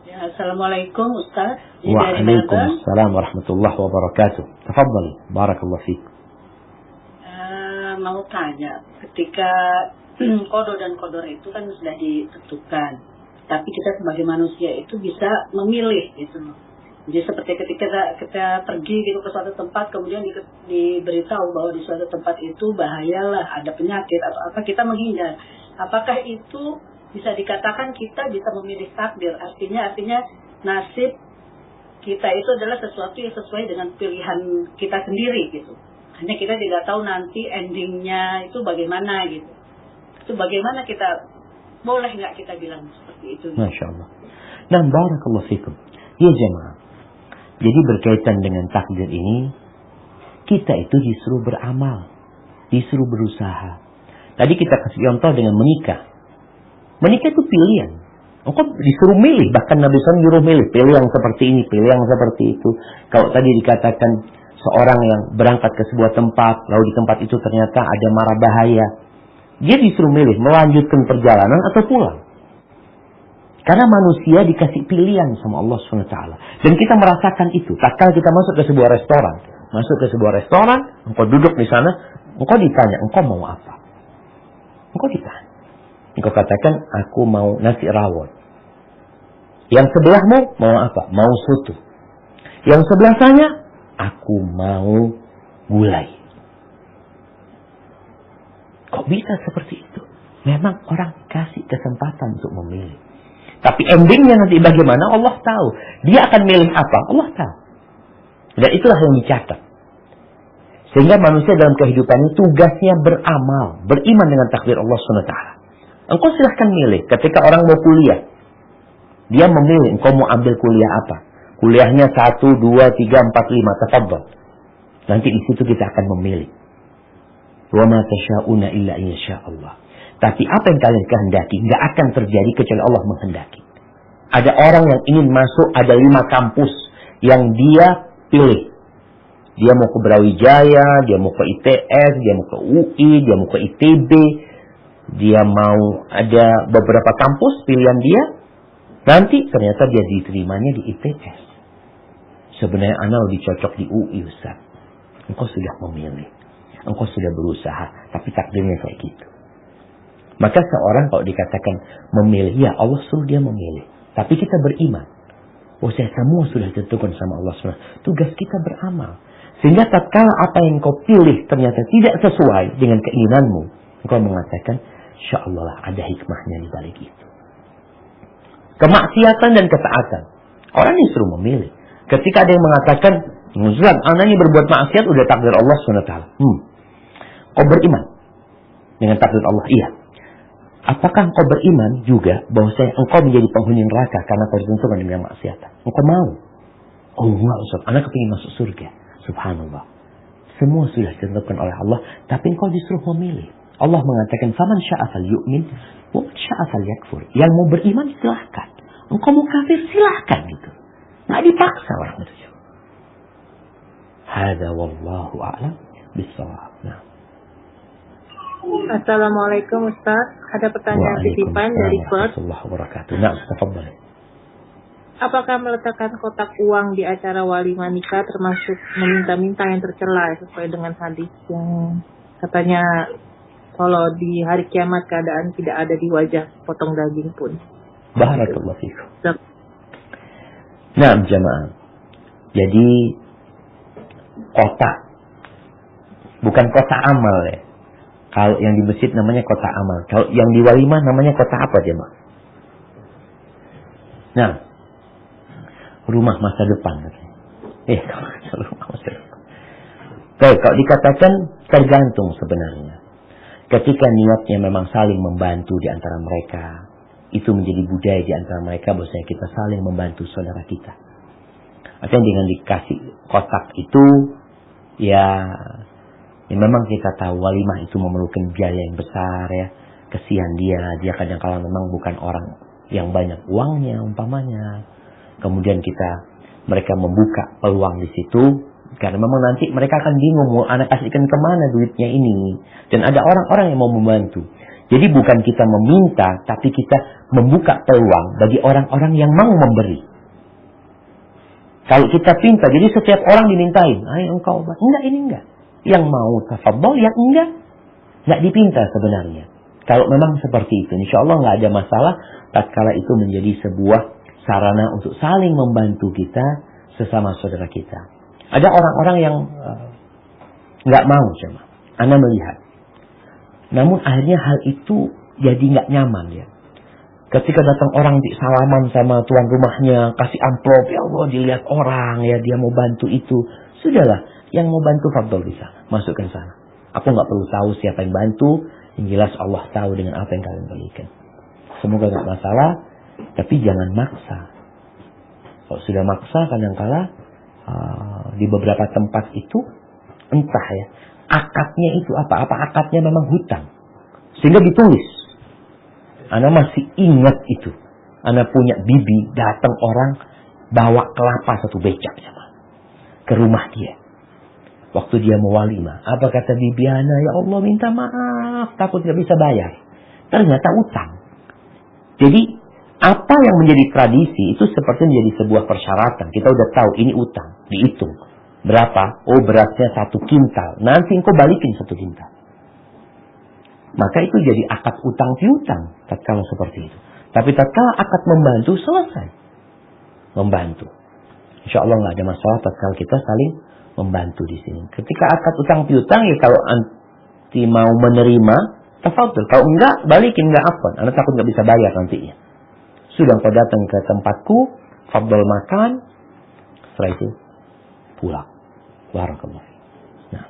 Ya, Assalamualaikum Ustaz.
Waalaikumsalam warahmatullahi wabarakatuh. Tafadhal, barakallahu fiik.
Mau tanya, ketika qada dan qadar itu kan sudah ditentukan, tapi kita sebagai manusia itu bisa memilih gitu. Jadi seperti ketika kita pergi gitu ke suatu tempat, kemudian diberitahu bahwa di suatu tempat itu bahayalah, ada penyakit atau apa, kita menghindar. Apakah itu bisa dikatakan kita bisa memilih takdir? Artinya nasib kita itu adalah sesuatu yang sesuai dengan pilihan kita sendiri gitu. Hanya kita tidak tahu nanti endingnya itu bagaimana gitu. Itu bagaimana kita, boleh nggak kita bilang seperti itu?
Masya Allah. Dan barakallahu fikum. Ya jemaah. Jadi berkaitan dengan takdir ini, kita itu disuruh beramal, disuruh berusaha. Tadi kita kasih contoh dengan menikah. Menikah itu pilihan. Engkau disuruh milih, bahkan Nabi SAW disuruh milih, pilih yang seperti ini, pilih yang seperti itu. Kalau tadi dikatakan seorang yang berangkat ke sebuah tempat, lalu di tempat itu ternyata ada mara bahaya, dia disuruh milih melanjutkan perjalanan atau pulang. Karena manusia dikasih pilihan sama Allah SWT. Dan kita merasakan itu. Tatkala kita masuk ke sebuah restoran, engkau duduk di sana, engkau ditanya, engkau mau apa? Engkau ditanya. Engkau katakan, aku mau nasi rawon. Yang sebelahmu mau apa? Mau soto. Yang sebelah sana, aku mau gulai. Kok bisa seperti itu? Memang orang kasih kesempatan untuk memilih. Tapi endingnya nanti bagaimana Allah tahu. Dia akan milih apa? Allah tahu. Dan itulah yang dicatat. Sehingga manusia dalam kehidupannya tugasnya beramal, beriman dengan takdir Allah SWT. Engkau silahkan milih. Ketika orang mau kuliah, dia memilih engkau mau ambil kuliah apa. Kuliahnya 1, 2, 3, 4, 5. Tafadhal. Nanti di situ kita akan memilih. Wa ma tasha'una illa insya Allah. Tapi apa yang kalian kehendaki nggak akan terjadi kecuali Allah menghendaki. Ada orang yang ingin masuk, ada 5 kampus yang dia pilih. Dia mau ke Brawijaya, dia mau ke ITS, dia mau ke UI, dia mau ke ITB, dia mau ada beberapa kampus pilihan dia. Nanti ternyata dia diterimanya di ITS. Sebenarnya anak lebih cocok di UI, Ustaz. Engkau sudah memilih, engkau sudah berusaha, tapi takdirnya kayak gitu. Maka seorang kalau dikatakan memilih, ya Allah suruh dia memilih. Tapi kita beriman. Oh, saya semua sudah ditentukan sama Allah SWT. Tugas kita beramal. Sehingga tatkala apa yang kau pilih ternyata tidak sesuai dengan keinginanmu, engkau mengatakan, insya Allah lah ada hikmahnya di balik itu. Kemaksiatan dan ketaatan. Orang disuruh memilih. Ketika ada yang mengatakan, Ustaz, anak ini berbuat maksiat udah takdir Allah SWT. Kau beriman dengan takdir Allah? Iya. Apakah engkau beriman juga bahwa engkau menjadi penghuni neraka karena kau ditentukan dengan maksiat? Engkau mau? Oh enggak Ustaz, anak kepingin masuk surga. Subhanallah. Semua sudah ditentukan oleh Allah, tapi engkau disuruh memilih. Allah mengatakan, "Faman syaa falyu'min, wa man syaa falyakfur." Yang mau beriman silahkan. Engkau mau kafir silahkan gitu. Nggak dipaksa orang itu. Hadza wallahu a'lam bissawab. Nah.
Assalamualaikum Ustaz. Ada pertanyaan titipan dari Perth.
Nah, tafadhal.
Apakah meletakkan kotak uang di acara walimah nikah termasuk meminta-minta yang tercela sesuai dengan hadis yang katanya kalau di hari kiamat keadaan tidak ada di wajah potong daging pun.
Barakallahu fikum. Nah, jamaah. Jadi kotak bukan kotak amal ya. Kalau yang di masjid namanya kotak amal. Kalau yang di walimah namanya kotak apa jemaah? Nah, rumah masa depan. Rumah masa depan. Baik, kalau dikatakan tergantung sebenarnya. Ketika niatnya memang saling membantu di antara mereka, itu menjadi budaya di antara mereka bahwasanya kita saling membantu saudara kita. Artinya dengan dikasih kotak itu, ya memang kita tahu walimah itu memerlukan biaya yang besar ya. Kesian dia kadang-kala memang bukan orang yang banyak uangnya umpamanya. Kemudian mereka membuka peluang di situ, karena memang nanti mereka akan bingung mau anak kasihkan kemana duitnya ini. Dan ada orang-orang yang mau membantu. Jadi bukan kita meminta, tapi kita membuka peluang bagi orang-orang yang mau memberi. Kalau kita pinta, jadi setiap orang dimintain, ayo engkau obat. Enggak, ini enggak. Yang mau tafadhol, yang enggak dipinta sebenarnya. Kalau memang seperti itu, insya Allah nggak ada masalah. Tatkala itu menjadi sebuah sarana untuk saling membantu kita sesama saudara kita. Ada orang-orang yang nggak mau, cuma Anda melihat. Namun akhirnya hal itu jadi nggak nyaman ya. Ketika datang orang di salaman sama tuan rumahnya, kasih amplop, ya Allah dilihat orang ya, dia mau bantu itu. Sudahlah, yang mau bantu fadhol bisa masukkan sana. Aku nggak perlu tahu siapa yang bantu. Yang jelas Allah tahu dengan apa yang kalian berikan. Semoga nggak masalah, tapi jangan maksa. Kalau sudah maksa, kadang-kala di beberapa tempat itu entah ya, akadnya itu apa akadnya memang hutang, sehingga ditulis. Ana masih ingat itu. Ana punya bibi, datang orang bawa kelapa satu becak sama ke rumah dia. Waktu dia mau walimah, apa kata bibi Ana? Ya Allah minta maaf, takut gak bisa bayar. Ternyata utang. Jadi apa yang menjadi tradisi itu seperti menjadi sebuah persyaratan. Kita udah tahu ini utang, dihitung berapa? Oh berasnya 1 kintal. Nanti engkau balikin 1 kintal. Maka itu jadi akad utang piutang tatkala seperti itu. Tapi tatkala akad membantu, selesai membantu. Insya Allah nggak ada masalah tatkala kita saling membantu di sini. Ketika akad utang piutang ya kalau anti mau menerima, tafadhol. Kalau enggak, balikin, enggak afwan. Anda takut nggak bisa bayar nantinya. Sudah kau datang ke tempatku, fadhol makan, setelah itu pulang. Barakallah. Nah.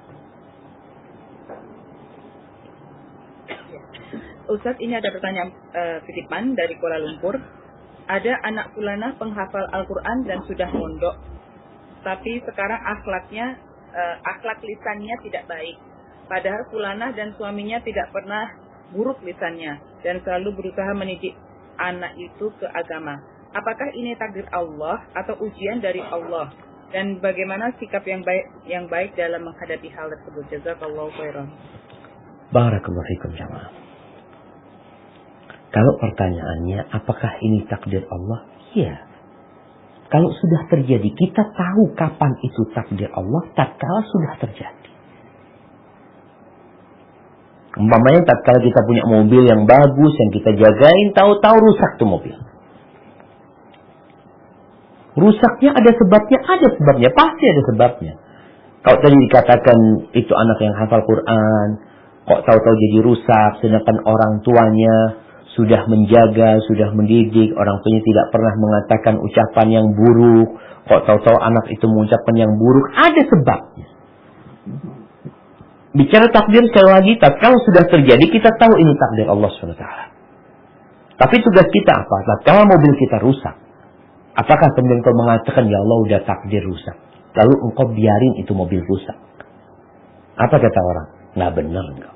Ustadz, ini ada pertanyaan titipan dari Kuala Lumpur. Ada anak Fulanah penghafal Al-Quran dan sudah mondok, tapi sekarang akhlak lisannya tidak baik. Padahal Fulanah dan suaminya tidak pernah buruk lisannya dan selalu berusaha mendidik anak itu ke agama. Apakah ini takdir Allah atau ujian dari Allah? Dan bagaimana sikap yang baik dalam menghadapi hal tersebut? Jazakallahu khairan.
Barakallahu fikum jamaah. Kalau pertanyaannya apakah ini takdir Allah? Iya. Kalau sudah terjadi, kita tahu kapan itu takdir Allah, tatkala sudah terjadi. Umpamanya tatkala kita punya mobil yang bagus, yang kita jagain, tahu-tahu rusak tuh mobil. Rusaknya ada sebabnya, pasti ada sebabnya. Kalau tadi dikatakan itu anak yang hafal Quran, kok tahu-tahu jadi rusak, sedangkan orang tuanya sudah menjaga, sudah mendidik, orang tuanya tidak pernah mengatakan ucapan yang buruk, kok tahu-tahu anak itu mengucapkan yang buruk, ada sebabnya. Bicara takdir sekali lagi, tatkala sudah terjadi, kita tahu ini takdir Allah SWT. Tapi tugas kita apa? Tatkala mobil kita rusak, apakah kemudian kau mengatakan, ya Allah udah takdir rusak, lalu engkau biarin itu mobil rusak? Apa kata orang? Nggak benar engkau.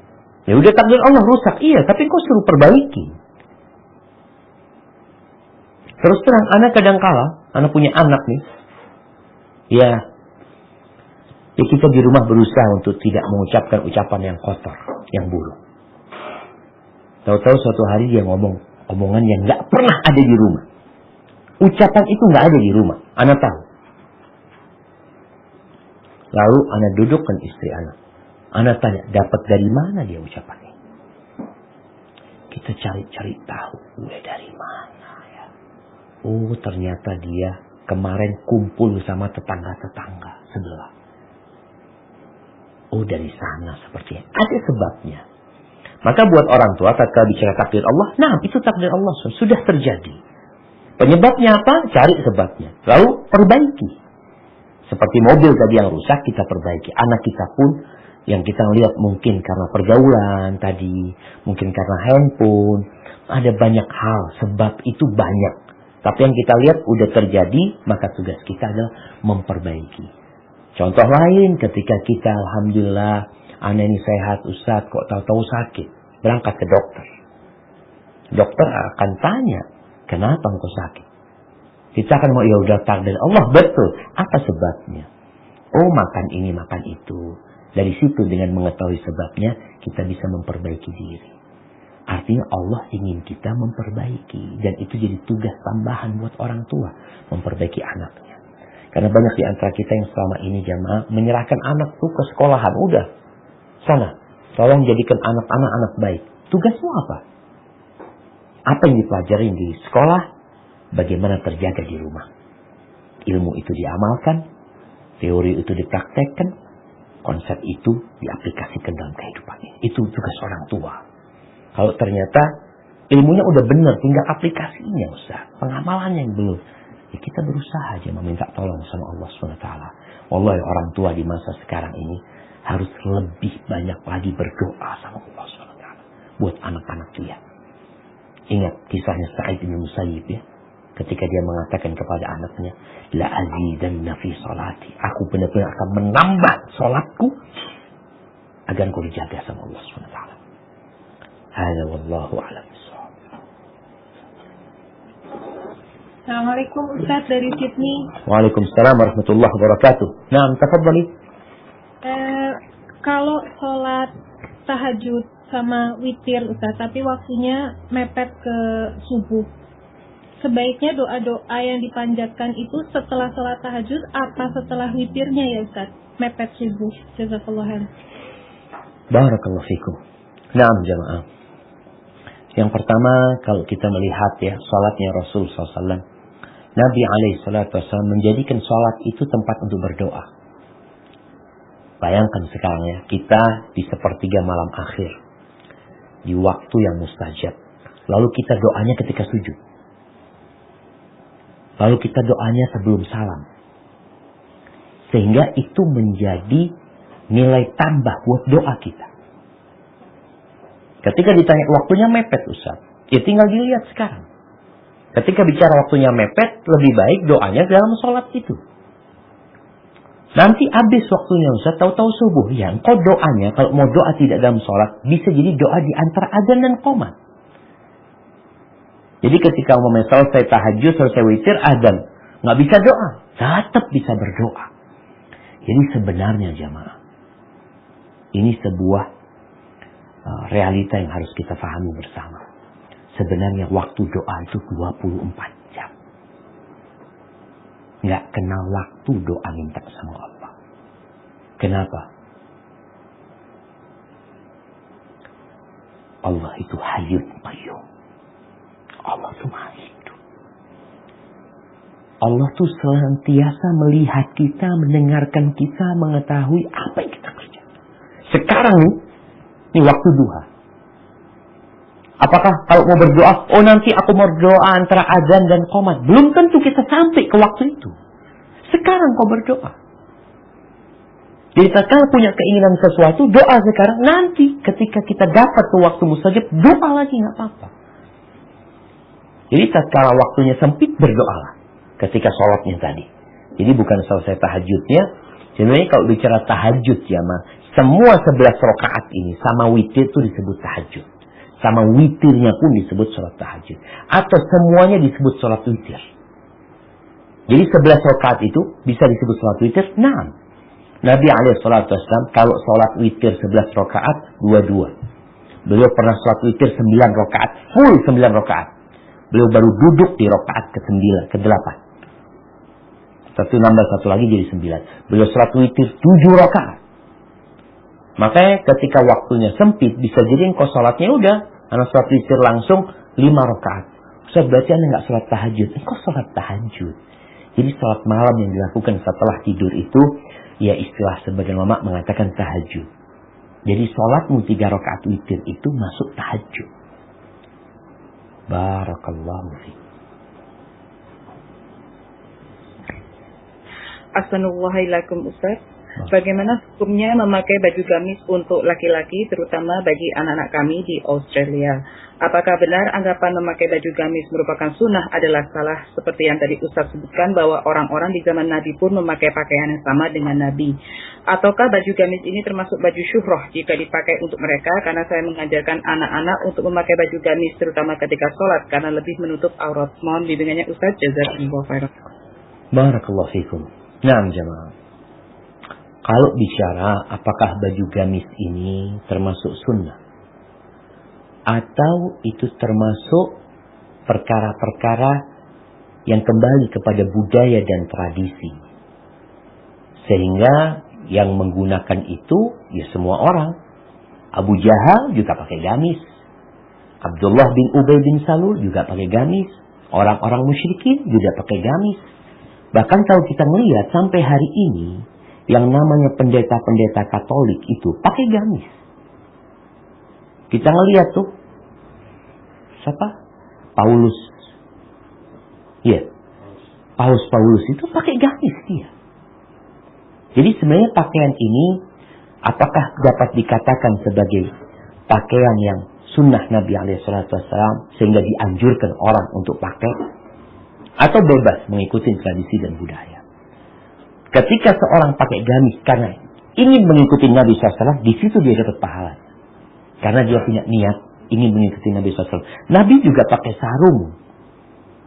Ya udah takdir Allah rusak, iya, tapi kau suruh perbaiki. Terus terang, anak kadangkala, anak punya anak nih, ya kita di rumah berusaha untuk tidak mengucapkan ucapan yang kotor, yang buruk. Tahu-tahu suatu hari dia ngomong omongan yang nggak pernah ada di rumah. Ucapan itu nggak ada di rumah, anak tahu. Lalu anak dudukkan istri anak. Anak tanya, dapat dari mana dia ucapannya? Kita cari-cari tahu, dari mana? Oh, ternyata dia kemarin kumpul sama tetangga-tetangga sebelah. Oh, dari sana sepertinya. Ada sebabnya. Maka buat orang tua, tatkala bicara takdir Allah, nah itu takdir Allah, sudah terjadi. Penyebabnya apa? Cari sebabnya. Lalu perbaiki. Seperti mobil tadi yang rusak, kita perbaiki. Anak kita pun, yang kita lihat mungkin karena pergaulan tadi, mungkin karena handphone, Ada banyak hal, sebab itu banyak. Tapi yang kita lihat udah terjadi, maka tugas kita adalah memperbaiki. Contoh lain, ketika kita alhamdulillah, anak ini sehat, Ustaz, kok tahu-tahu sakit. Berangkat ke dokter. Dokter akan tanya, kenapa engkau sakit? Kita akan mau, ya udah takdir Allah, betul. Apa sebabnya? Oh, makan ini, makan itu. Dari situ dengan mengetahui sebabnya, kita bisa memperbaiki diri. Artinya Allah ingin kita memperbaiki. Dan itu jadi tugas tambahan buat orang tua. Memperbaiki anaknya. Karena banyak di antara kita yang selama ini jamaah menyerahkan anak tuh ke sekolahan. Udah. Sana. Tolong jadikan anak-anak anak baik. Tugasmu apa? Apa yang dipelajarin di sekolah? Bagaimana terjaga di rumah. Ilmu itu diamalkan. Teori itu dipraktekkan. Konsep itu diaplikasikan dalam kehidupan ini. Itu tugas orang tua. Kalau ternyata ilmunya udah benar, tinggal aplikasinya Ustaz. Pengamalannya yang belum. Ya kita berusaha aja meminta tolong sama Allah SWT. Wallahi orang tua di masa sekarang ini harus lebih banyak lagi berdoa sama Allah SWT. Buat anak-anak dia. Ingat kisahnya Sa'id bin Musayyib ya. Ketika dia mengatakan kepada anaknya, la azidanna fi salati. Aku benar-benar akan menambah salatku agar kau dijaga sama Allah SWT. Hada wallahu a'lam bishawab.
Assalamualaikum Ustaz dari Sydney.
Waalaikumsalam warahmatullahi wabarakatuh. Naam, tafadhali.
Kalau sholat tahajud sama witir Ustaz, tapi waktunya mepet ke subuh. Sebaiknya doa-doa yang dipanjatkan itu setelah sholat tahajud apa setelah witirnya ya Ustaz? Mepet subuh. Jazakallahu khairan.
Barakallahu fikum. Naam jamaah. Yang pertama, kalau kita melihat ya salatnya Rasul SAW, Nabi SAW menjadikan salat itu tempat untuk berdoa. Bayangkan sekarang ya, kita di sepertiga malam akhir, di waktu yang mustajab. Lalu kita doanya ketika sujud. Lalu kita doanya sebelum salam. Sehingga itu menjadi nilai tambah buat doa kita. Ketika ditanya waktunya mepet Ustaz, ya tinggal dilihat sekarang. Ketika bicara waktunya mepet, lebih baik doanya dalam sholat itu. Nanti habis waktunya Ustaz, tahu-tahu subuh. Ya, engkau doanya, kalau mau doa tidak dalam sholat, bisa jadi doa di antara azan dan qomat. Jadi ketika mau selesai tahajud, selesai witir, azan. Nggak bisa doa, tetap bisa berdoa. Jadi sebenarnya jamaah, ini sebuah realita yang harus kita pahami bersama. Sebenarnya waktu doa itu 24 jam. Nggak kenal waktu doa minta sama Allah. Kenapa? Allah itu hayyun qayyum. Allah itu maha hidup. Allah tuh senantiasa melihat kita, mendengarkan kita, mengetahui apa yang kita kerjakan. Sekarang nih, ini waktu duha. Apakah kalau mau berdoa, oh nanti aku mau berdoa antara azan dan qomat. Belum tentu kita sampai ke waktu itu. Sekarang kau berdoa. Jadi kalau punya keinginan sesuatu, doa sekarang. Nanti ketika kita dapat ke waktu mustajab, doa lagi nggak apa-apa. Jadi tatkala waktunya sempit, berdoalah. Ketika sholatnya tadi. Jadi bukan selesai tahajudnya. Sebenarnya kalau bicara tahajud ya mah, semua 11 rakaat ini sama witir itu disebut tahajud. Sama witirnya pun disebut sholat tahajud. Atau semuanya disebut sholat witir. Jadi 11 rakaat itu bisa disebut sholat witir. Nah, Nabi SAW kalau sholat witir 11 rakaat, 22. Beliau pernah sholat witir 9 rakaat, full 9 rakaat. Beliau baru duduk di rakaat ke-9, ke-8. Satu nambah satu lagi jadi 9. Beliau sholat witir 7 rakaat. Makanya ketika waktunya sempit, bisa jadi engkau sholatnya udah. Anak sholat witir langsung 5 rakaat. Ustaz, berarti anda nggak sholat tahajud. Engkau sholat tahajud. Jadi sholat malam yang dilakukan setelah tidur itu, ya istilah sebagian ulama mengatakan tahajud. Jadi sholatmu 3 rakaat witir itu masuk tahajud. Barakallahu fiik.
Assalamualaikum Ustaz. Bagaimana hukumnya memakai baju gamis untuk laki-laki, terutama bagi anak-anak kami di Australia? Apakah benar anggapan memakai baju gamis merupakan sunnah adalah salah seperti yang tadi Ustaz sebutkan bahwa orang-orang di zaman Nabi pun memakai pakaian yang sama dengan Nabi? Ataukah baju gamis ini termasuk baju syuhroh jika dipakai untuk mereka? Karena saya mengajarkan anak-anak untuk memakai baju gamis terutama ketika sholat karena lebih menutup aurat. Mohon bimbingannya Ustaz. Jazakumullah khairan.
Barakallahu fikum. Nah, jemaah. Kalau bicara apakah baju gamis ini termasuk sunnah atau itu termasuk perkara-perkara yang kembali kepada budaya dan tradisi, sehingga yang menggunakan itu ya semua orang. Abu Jahal juga pakai gamis, Abdullah bin Ubay bin Salul juga pakai gamis, orang-orang musyrikin juga pakai gamis. Bahkan kalau kita melihat sampai hari ini yang namanya pendeta-pendeta Katolik itu pakai gamis. Kita ngelihat tuh siapa? Paulus. Iya. Paulus itu pakai gamis dia. Jadi sebenarnya pakaian ini apakah dapat dikatakan sebagai pakaian yang sunnah Nabi SAW sehingga dianjurkan orang untuk pakai, atau bebas mengikuti tradisi dan budaya? Ketika seorang pakai gamis karena ingin mengikuti Nabi SAW, di situ dia dapat pahala. Karena dia punya niat ingin mengikuti Nabi SAW. Nabi juga pakai sarung.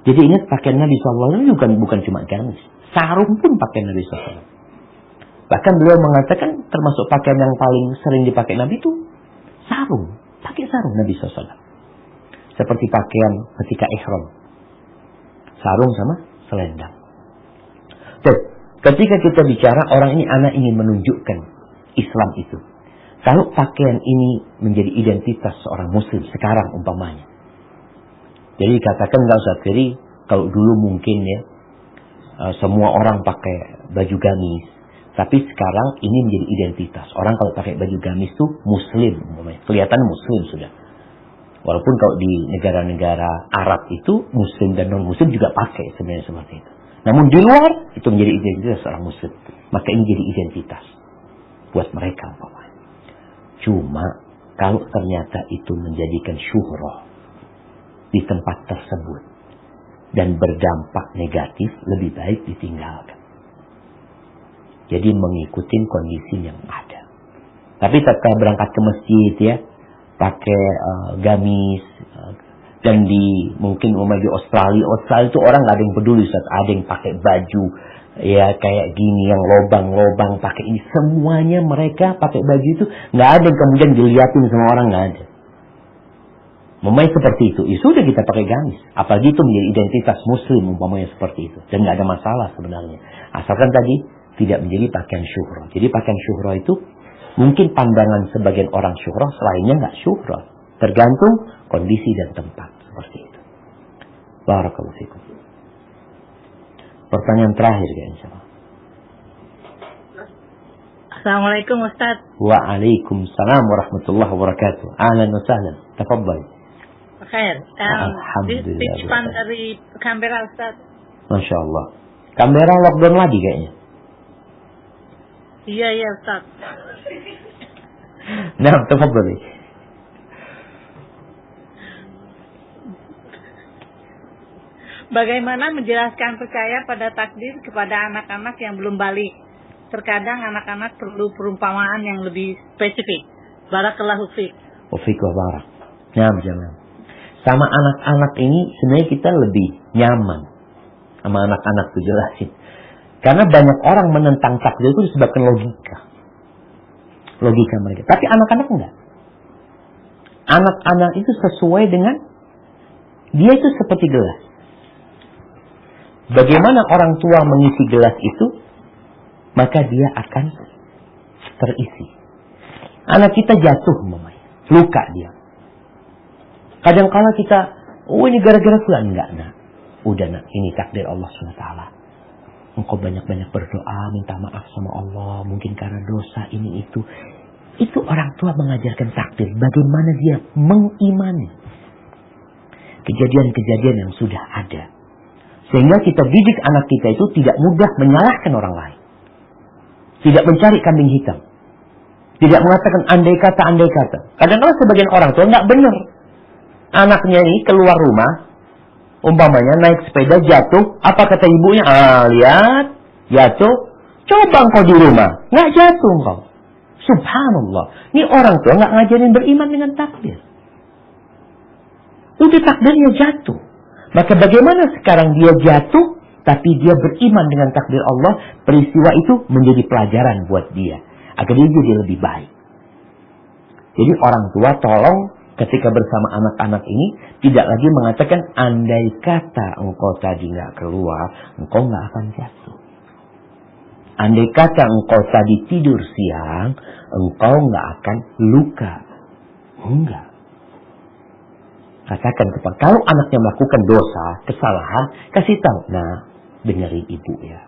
Jadi ingat pakaian Nabi SAW bukan cuma gamis. Sarung pun pakai Nabi SAW. Bahkan beliau mengatakan termasuk pakaian yang paling sering dipakai Nabi itu sarung. Pakai sarung Nabi SAW. Seperti pakaian ketika ihram. Sarung sama selendang. Jadi, ketika kita bicara orang ini anak ingin menunjukkan Islam itu. Kalau pakaian ini menjadi identitas seorang muslim sekarang umpamanya. Jadi katakan enggak usah kiri, kalau dulu mungkin ya semua orang pakai baju gamis. Tapi sekarang ini menjadi identitas. Orang kalau pakai baju gamis itu muslim umpamanya. Kelihatan muslim sudah. Walaupun kalau di negara-negara Arab itu muslim dan non-muslim juga pakai sebenarnya seperti itu. Namun di luar itu menjadi identitas seorang muslim. Maka ini jadi identitas buat mereka umpamanya. Cuma kalau ternyata itu menjadikan syuhroh di tempat tersebut dan berdampak negatif, lebih baik ditinggalkan. Jadi mengikuti kondisi yang ada. Tapi tetap berangkat ke masjid ya, pakai gamis, dan mungkin di Australia itu orang nggak ada yang peduli saat ada yang pakai baju ya kayak gini yang lobang-lobang pakai ini, semuanya mereka pakai baju itu, nggak ada yang kemudian dilihatin sama orang, nggak ada. Memang seperti itu, sudah kita pakai gamis, apalagi itu menjadi identitas muslim umpamanya seperti itu, dan nggak ada masalah sebenarnya, asalkan tadi tidak menjadi pakaian syuhroh. Jadi pakaian syuhroh itu mungkin pandangan sebagian orang syuhroh, selainnya nggak syuhroh, tergantung kondisi dan tempat seperti itu. Barakallahu fikum. Pertanyaan terakhir ya insyaallah.
Assalamualaikum Ustaz.
Waalaikumsalam warahmatullahi wabarakatuh. Ahlan wa sahlan. Tafadhal.
Khair.
Alhamdulillah.
Speech pan dari Canberra Ustaz.
Masya Allah. Canberra lockdown lagi kayaknya.
Iya Ustaz.
Nah, tafadhal.
Bagaimana menjelaskan percaya pada takdir kepada anak-anak yang belum balik? Terkadang anak-anak perlu perumpamaan yang lebih spesifik. Barakallahu fiik.
Wa fiik wa barak. Nah, jangan. Sama anak-anak ini sebenarnya kita lebih nyaman sama anak-anak itu jelasin. Karena banyak orang menentang takdir itu disebabkan logika. Logika mereka. Tapi anak-anak enggak. Anak-anak itu sesuai dengan dia itu seperti gelas. Bagaimana orang tua mengisi gelas itu, maka dia akan terisi. Anak kita jatuh, mamanya, luka dia. Kadang-kala kita, ini gara-gara fulan, enggak, nak. Udah nak, ini takdir Allah SWT. Engkau banyak-banyak berdoa, minta maaf sama Allah, mungkin karena dosa ini itu. Itu orang tua mengajarkan takdir, bagaimana dia mengimani kejadian-kejadian yang sudah ada. Sehingga kita didik anak kita itu tidak mudah menyalahkan orang lain. Tidak mencari kambing hitam. Tidak mengatakan andai kata. Kadang-kadang sebagian orang tua nggak benar. Anaknya ini keluar rumah, umpamanya naik sepeda jatuh, apa kata ibunya? Lihat, jatuh. Coba engkau di rumah, nggak jatuh engkau. Subhanallah. Ini orang tua nggak ngajarin beriman dengan takdir. Udah takdirnya jatuh. Maka bagaimana sekarang dia jatuh, tapi dia beriman dengan takdir Allah, peristiwa itu menjadi pelajaran buat dia. Agar dia jadi lebih baik. Jadi orang tua tolong ketika bersama anak-anak ini, tidak lagi mengatakan, andai kata engkau tadi nggak keluar, engkau nggak akan jatuh. Andai kata engkau tadi tidur siang, engkau nggak akan luka. Enggak. Katakan kepada, kalau anaknya melakukan dosa, kesalahan, kasih tahu. Nah, dengerin ibu ya.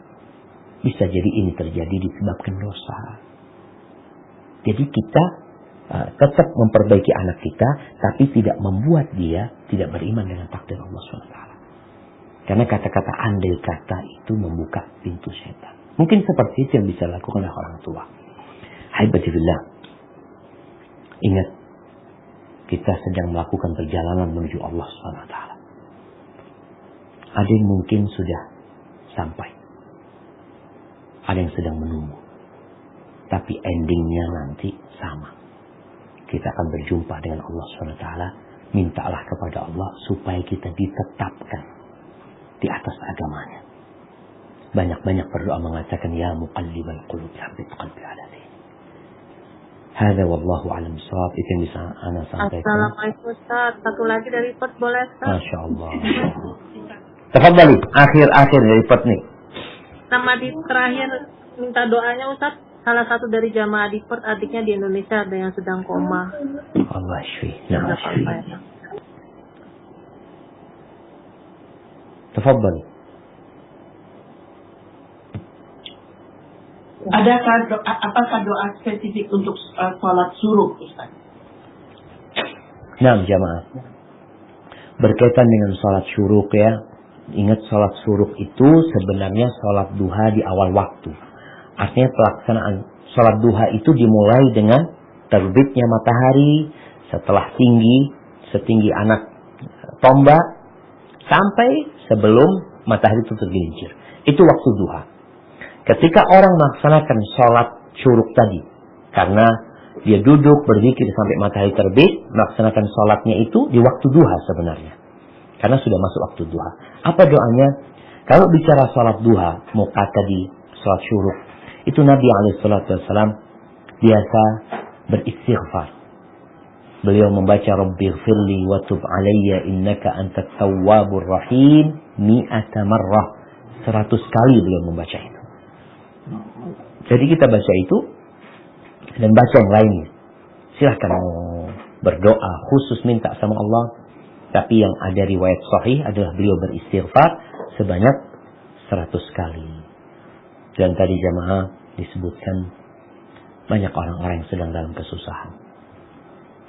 Bisa jadi ini terjadi disebabkan dosa. Jadi kita tetap memperbaiki anak kita, tapi tidak membuat dia tidak beriman dengan takdir Allah SWT. Karena kata-kata andai kata itu membuka pintu setan. Mungkin seperti itu yang bisa dilakukan oleh orang tua. Haibatillah. Ingat, kita sedang melakukan perjalanan menuju Allah SWT. Ada yang mungkin sudah sampai. Ada yang sedang menunggu. Tapi endingnya nanti sama. Kita akan berjumpa dengan Allah SWT. Mintalah kepada Allah supaya kita ditetapkan di atas agamanya. Banyak-banyak berdoa mengatakan, Ya muqallibal qulub, tsabbit qalbi ala dinik. Hada wallahu alam shawab. Itu yang bisa ana sampaikan.
Assalamualaikum Ustaz. Satu lagi dari Perth boleh Ustaz?
Masya Allah. Tafadhali, akhir dari Perth nih.
Nama di terakhir minta doanya Ustaz. Salah satu dari jamaah di Perth, adiknya di Indonesia ada yang sedang koma.
Allah syfi. Nah, syfi. Tafadhali.
Apakah doa spesifik untuk sholat suruh, Ustaz?
Nah, jamaah. Berkaitan dengan sholat syuruk ya. Ingat sholat syuruk itu sebenarnya sholat duha di awal waktu. Artinya pelaksanaan sholat duha itu dimulai dengan terbitnya matahari setelah setinggi anak tombak sampai sebelum matahari itu tergelincir. Itu waktu duha. Ketika orang melaksanakan sholat syuruk tadi, karena dia duduk berzikir sampai matahari terbit, melaksanakan sholatnya itu di waktu duha sebenarnya. Karena sudah masuk waktu duha. Apa doanya? Kalau bicara sholat duha, muka tadi, sholat syuruk, itu Nabi SAW biasa beristighfar. Beliau membaca Rabbighfirli wa tub alayya innaka antat tawwabur rahim 100 marrah. 100 kali beliau membaca itu. Jadi kita baca itu dan baca yang lainnya. Silahkan mau berdoa khusus minta sama Allah. Tapi yang ada riwayat sahih adalah beliau beristighfar sebanyak 100 kali. Dan tadi jamaah disebutkan banyak orang-orang yang sedang dalam kesusahan.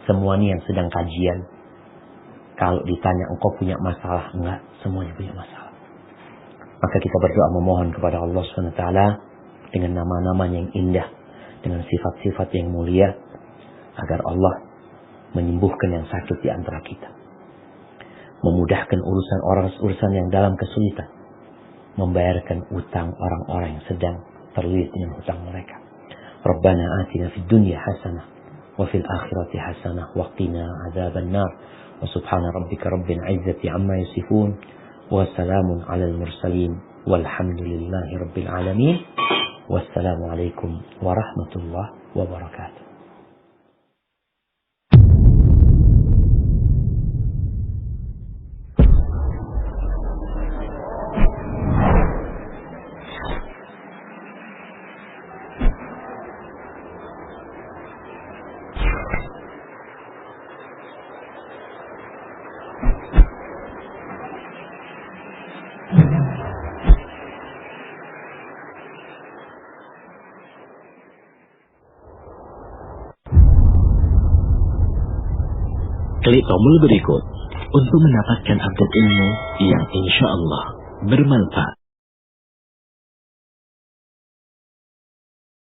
Semua ini yang sedang kajian. Kalau ditanya engkau punya masalah, enggak, semuanya punya masalah. Maka kita berdoa memohon kepada Allah SWT dengan nama-namanya yang indah, dengan sifat-sifat yang mulia, agar Allah menyembuhkan yang sakit di antara kita, memudahkan urusan yang dalam kesulitan, membayarkan utang orang-orang yang sedang terlilit dengan hutang mereka. Rabbana atina fid dunya hasanah wa fil akhirati hasanah wa qina adzaban nar. Wa subhana rabbika rabbil izzati amma yasifun wa salamun alal mursalin walhamdulillahi rabbil alamin. Wassalamualaikum warahmatullahi wabarakatuh.
Klik tombol berikut untuk mendapatkan update ilmu yang insya Allah bermanfaat.